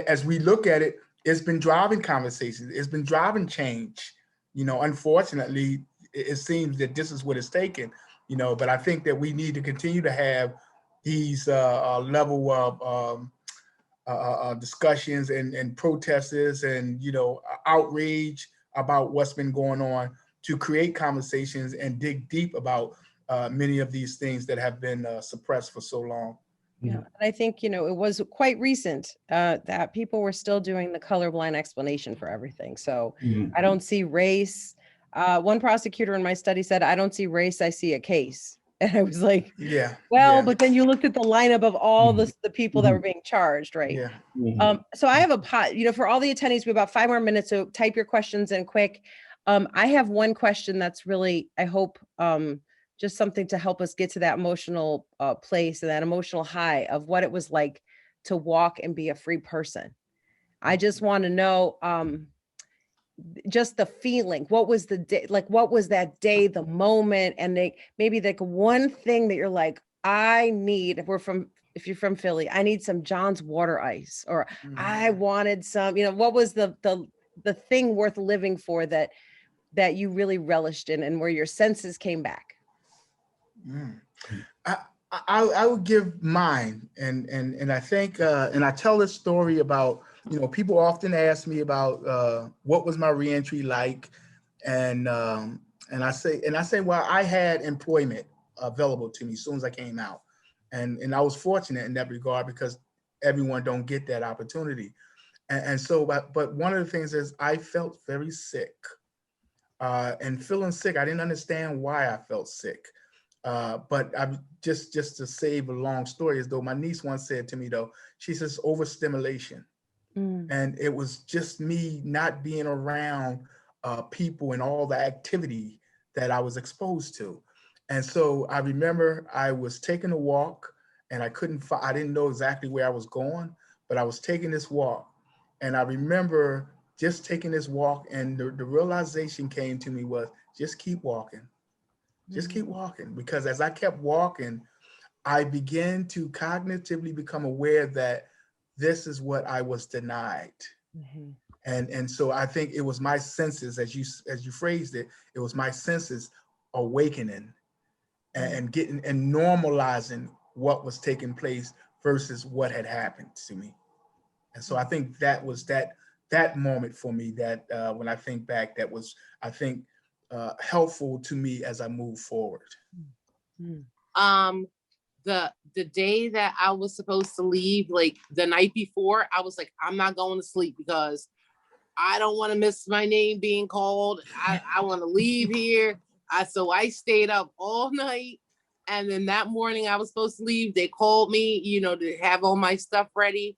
Speaker 2: as we look at it, it's been driving conversations, it's been driving change. Unfortunately, it seems that this is what it's taken, but I think that we need to continue to have these level of discussions and protesters and, outrage about what's been going on, to create conversations and dig deep about many of these things that have been suppressed for so long.
Speaker 1: Yeah, and I think, you know, it was quite recent that people were still doing the colorblind explanation for everything. So I don't see race. One prosecutor in my study said, I don't see race, I see a case. And I was like,
Speaker 2: Yeah.
Speaker 1: well,
Speaker 2: yeah.
Speaker 1: but then you looked at the lineup of all the people that were being charged, right?
Speaker 2: Yeah.
Speaker 1: So I have you know, for all the attendees, we have about 5 more minutes, so type your questions in quick. I have one question that's really, I hope, just something to help us get to that emotional place and that emotional high of what it was like to walk and be a free person. I just want to know just the feeling. What was the day, like, what was that day, the moment, and maybe like one thing that you're like, I need, if you're from Philly, I need some John's water ice, or I wanted some, you know, what was the thing worth living for that you really relished in, and where your senses came back?
Speaker 2: I would give mine, and I think and I tell this story about, you know, people often ask me about what was my reentry like, and I say, well, I had employment available to me as soon as I came out, and I was fortunate in that regard, because everyone don't get that opportunity, and so but one of the things is I felt very sick, and feeling sick, I didn't understand why I felt sick. But I just to save a long story, as though my niece once said to me, though, she says overstimulation. And it was just me not being around people and all the activity that I was exposed to. And so I remember I was taking a walk, and I didn't know exactly where I was going, but I was taking this walk. And I remember just taking this walk, and the realization came to me was, just keep walking. Just keep walking, because as I kept walking, I began to cognitively become aware that this is what I was denied. And so I think it was my senses, as you phrased it, it was my senses awakening and getting and normalizing what was taking place versus what had happened to me. And so I think that was that moment for me that when I think back, that was, I think, helpful to me as I move forward.
Speaker 5: The day that I was supposed to leave, like the night before, I was like, I'm not going to sleep because I don't want to miss my name being called. I want to leave here. So I stayed up all night. And then that morning I was supposed to leave. They called me, you know, to have all my stuff ready.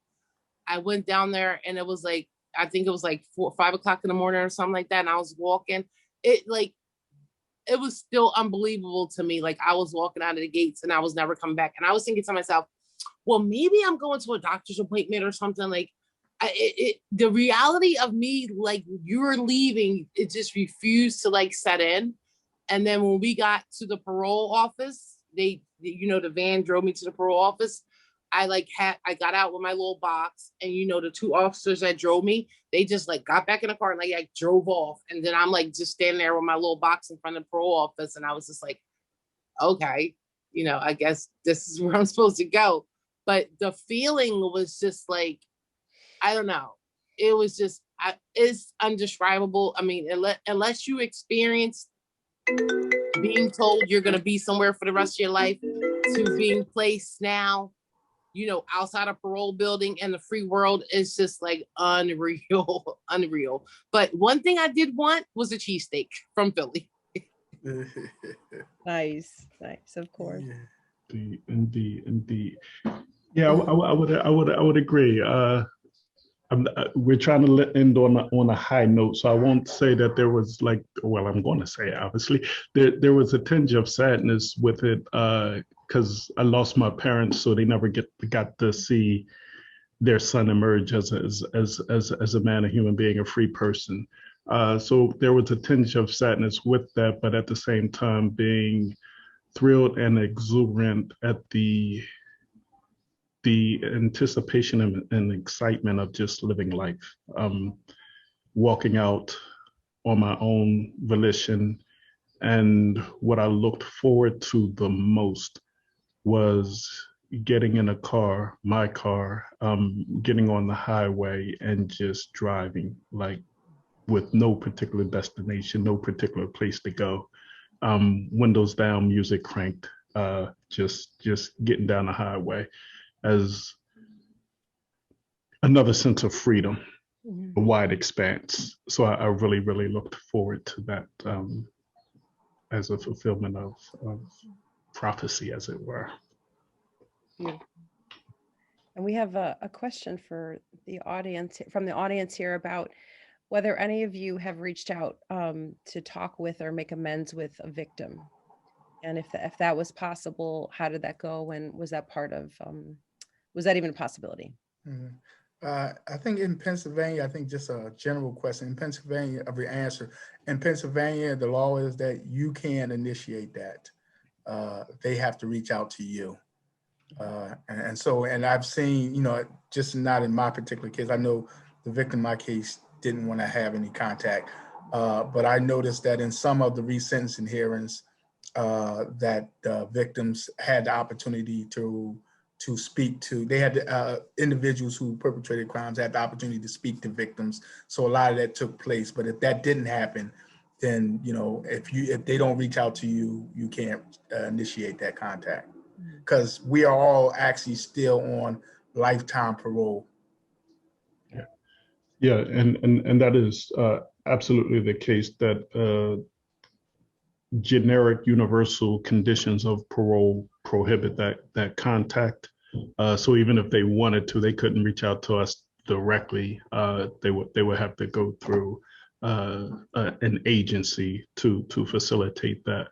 Speaker 5: I went down there, and it was like, I think it was like 4 or 5 o'clock in the morning or something like that. And I was walking. It was still unbelievable to me. Like, I was walking out of the gates and I was never coming back. And I was thinking to myself, well, maybe I'm going to a doctor's appointment or something. Like, the reality of me, like, you're leaving, it just refused to like set in. And then when we got to the parole office, the van drove me to the parole office. I got out with my little box, and the 2 officers that drove me, they just like got back in the car and like drove off. And then I'm like just standing there with my little box in front of the parole office, and I was just like, okay, I guess this is where I'm supposed to go. But the feeling was just like, I don't know. It was just, it's undescribable. I mean, unless you experience being told you're going to be somewhere for the rest of your life, to being placed now, outside of parole building and the free world, is just like unreal. But one thing I did want was a cheesesteak from Philly.
Speaker 1: Nice, of course.
Speaker 6: Indeed. Yeah, I would agree. We're trying to end on a high note, so I won't say that there was like, well, I'm going to say obviously there was a tinge of sadness with it, because I lost my parents, so they never got to see their son emerge as a man, a human being, a free person. So there was a tinge of sadness with that, but at the same time being thrilled and exuberant at the anticipation and excitement of just living life, walking out on my own volition. And what I looked forward to the most was getting in my car, getting on the highway and just driving, like with no particular destination, no particular place to go. Windows down, music cranked, just getting down the highway as another sense of freedom, a wide expanse. So I really, really looked forward to that as a fulfillment of prophecy, as it were.
Speaker 1: Beautiful. And we have a question for the audience, from the audience here, about whether any of you have reached out to talk with or make amends with a victim. And if that was possible, how did that go? And was that part of, was that even a possibility?
Speaker 2: Mm-hmm. I think in Pennsylvania, I think just a general question, in Pennsylvania, of your answer, in Pennsylvania, the law is that you can initiate that. They have to reach out to you. And I've seen, you know, just not in my particular case, I know the victim in my case didn't want to have any contact, but I noticed that in some of the resentencing hearings, that victims had the opportunity to speak to, they had individuals who perpetrated crimes had the opportunity to speak to victims. So a lot of that took place. But if that didn't happen, then, you know, if they don't reach out to you, you can't initiate that contact, because we are all actually still on lifetime parole.
Speaker 6: Yeah, and that is absolutely the case, that generic universal conditions of parole prohibit that contact. So even if they wanted to, they couldn't reach out to us directly. They would have to go through an agency to facilitate that,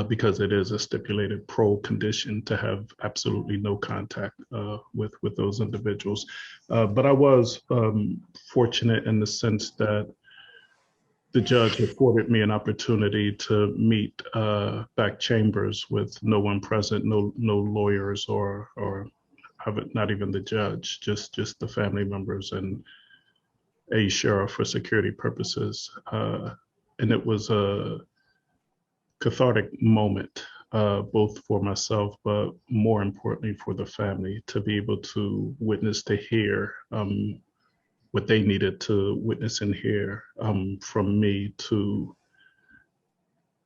Speaker 6: because it is a stipulated parole condition to have absolutely no contact with those individuals. But I was fortunate in the sense that the judge afforded me an opportunity to meet back chambers with no one present, no lawyers or not even the judge, just the family members and a sheriff for security purposes. And it was a cathartic moment, both for myself, but more importantly for the family, to be able to witness, to hear what they needed to witness and hear from me, to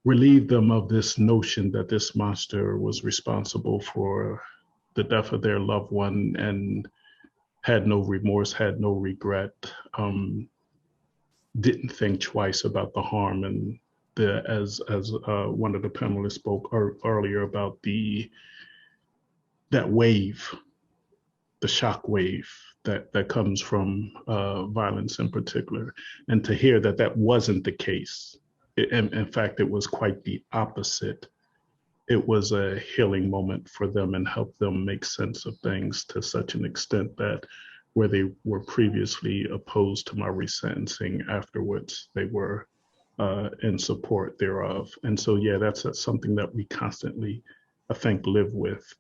Speaker 6: relieve them of this notion that this monster was responsible for the death of their loved one and had no remorse, had no regret, didn't think twice about the harm. And as one of the panelists spoke earlier about that wave, the shock wave that comes from violence in particular, and to hear that wasn't the case. In fact, it was quite the opposite. It was a healing moment for them and helped them make sense of things to such an extent that where they were previously opposed to my resentencing, afterwards they were in support thereof. And so, yeah, that's something that we constantly, I think, live with.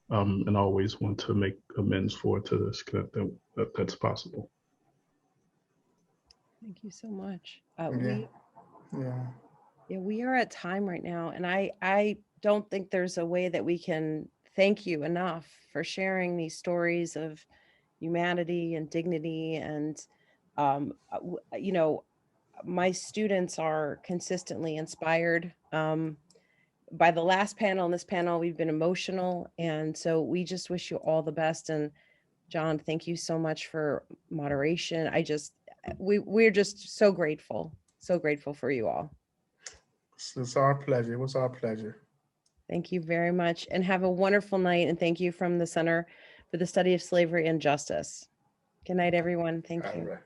Speaker 6: And always want to make amends for, to this extent that's possible.
Speaker 1: Thank you so much. We are at time right now, and I don't think there's a way that we can thank you enough for sharing these stories of humanity and dignity. And you know, my students are consistently inspired by the last panel and this panel. We've been emotional, and so we just wish you all the best. And John, thank you so much for moderation. We're just so grateful for you all.
Speaker 2: It's our pleasure. It was our pleasure.
Speaker 1: Thank you very much, and have a wonderful night. And thank you from the Center for the Study of Slavery and Justice. Good night, everyone. Thank you.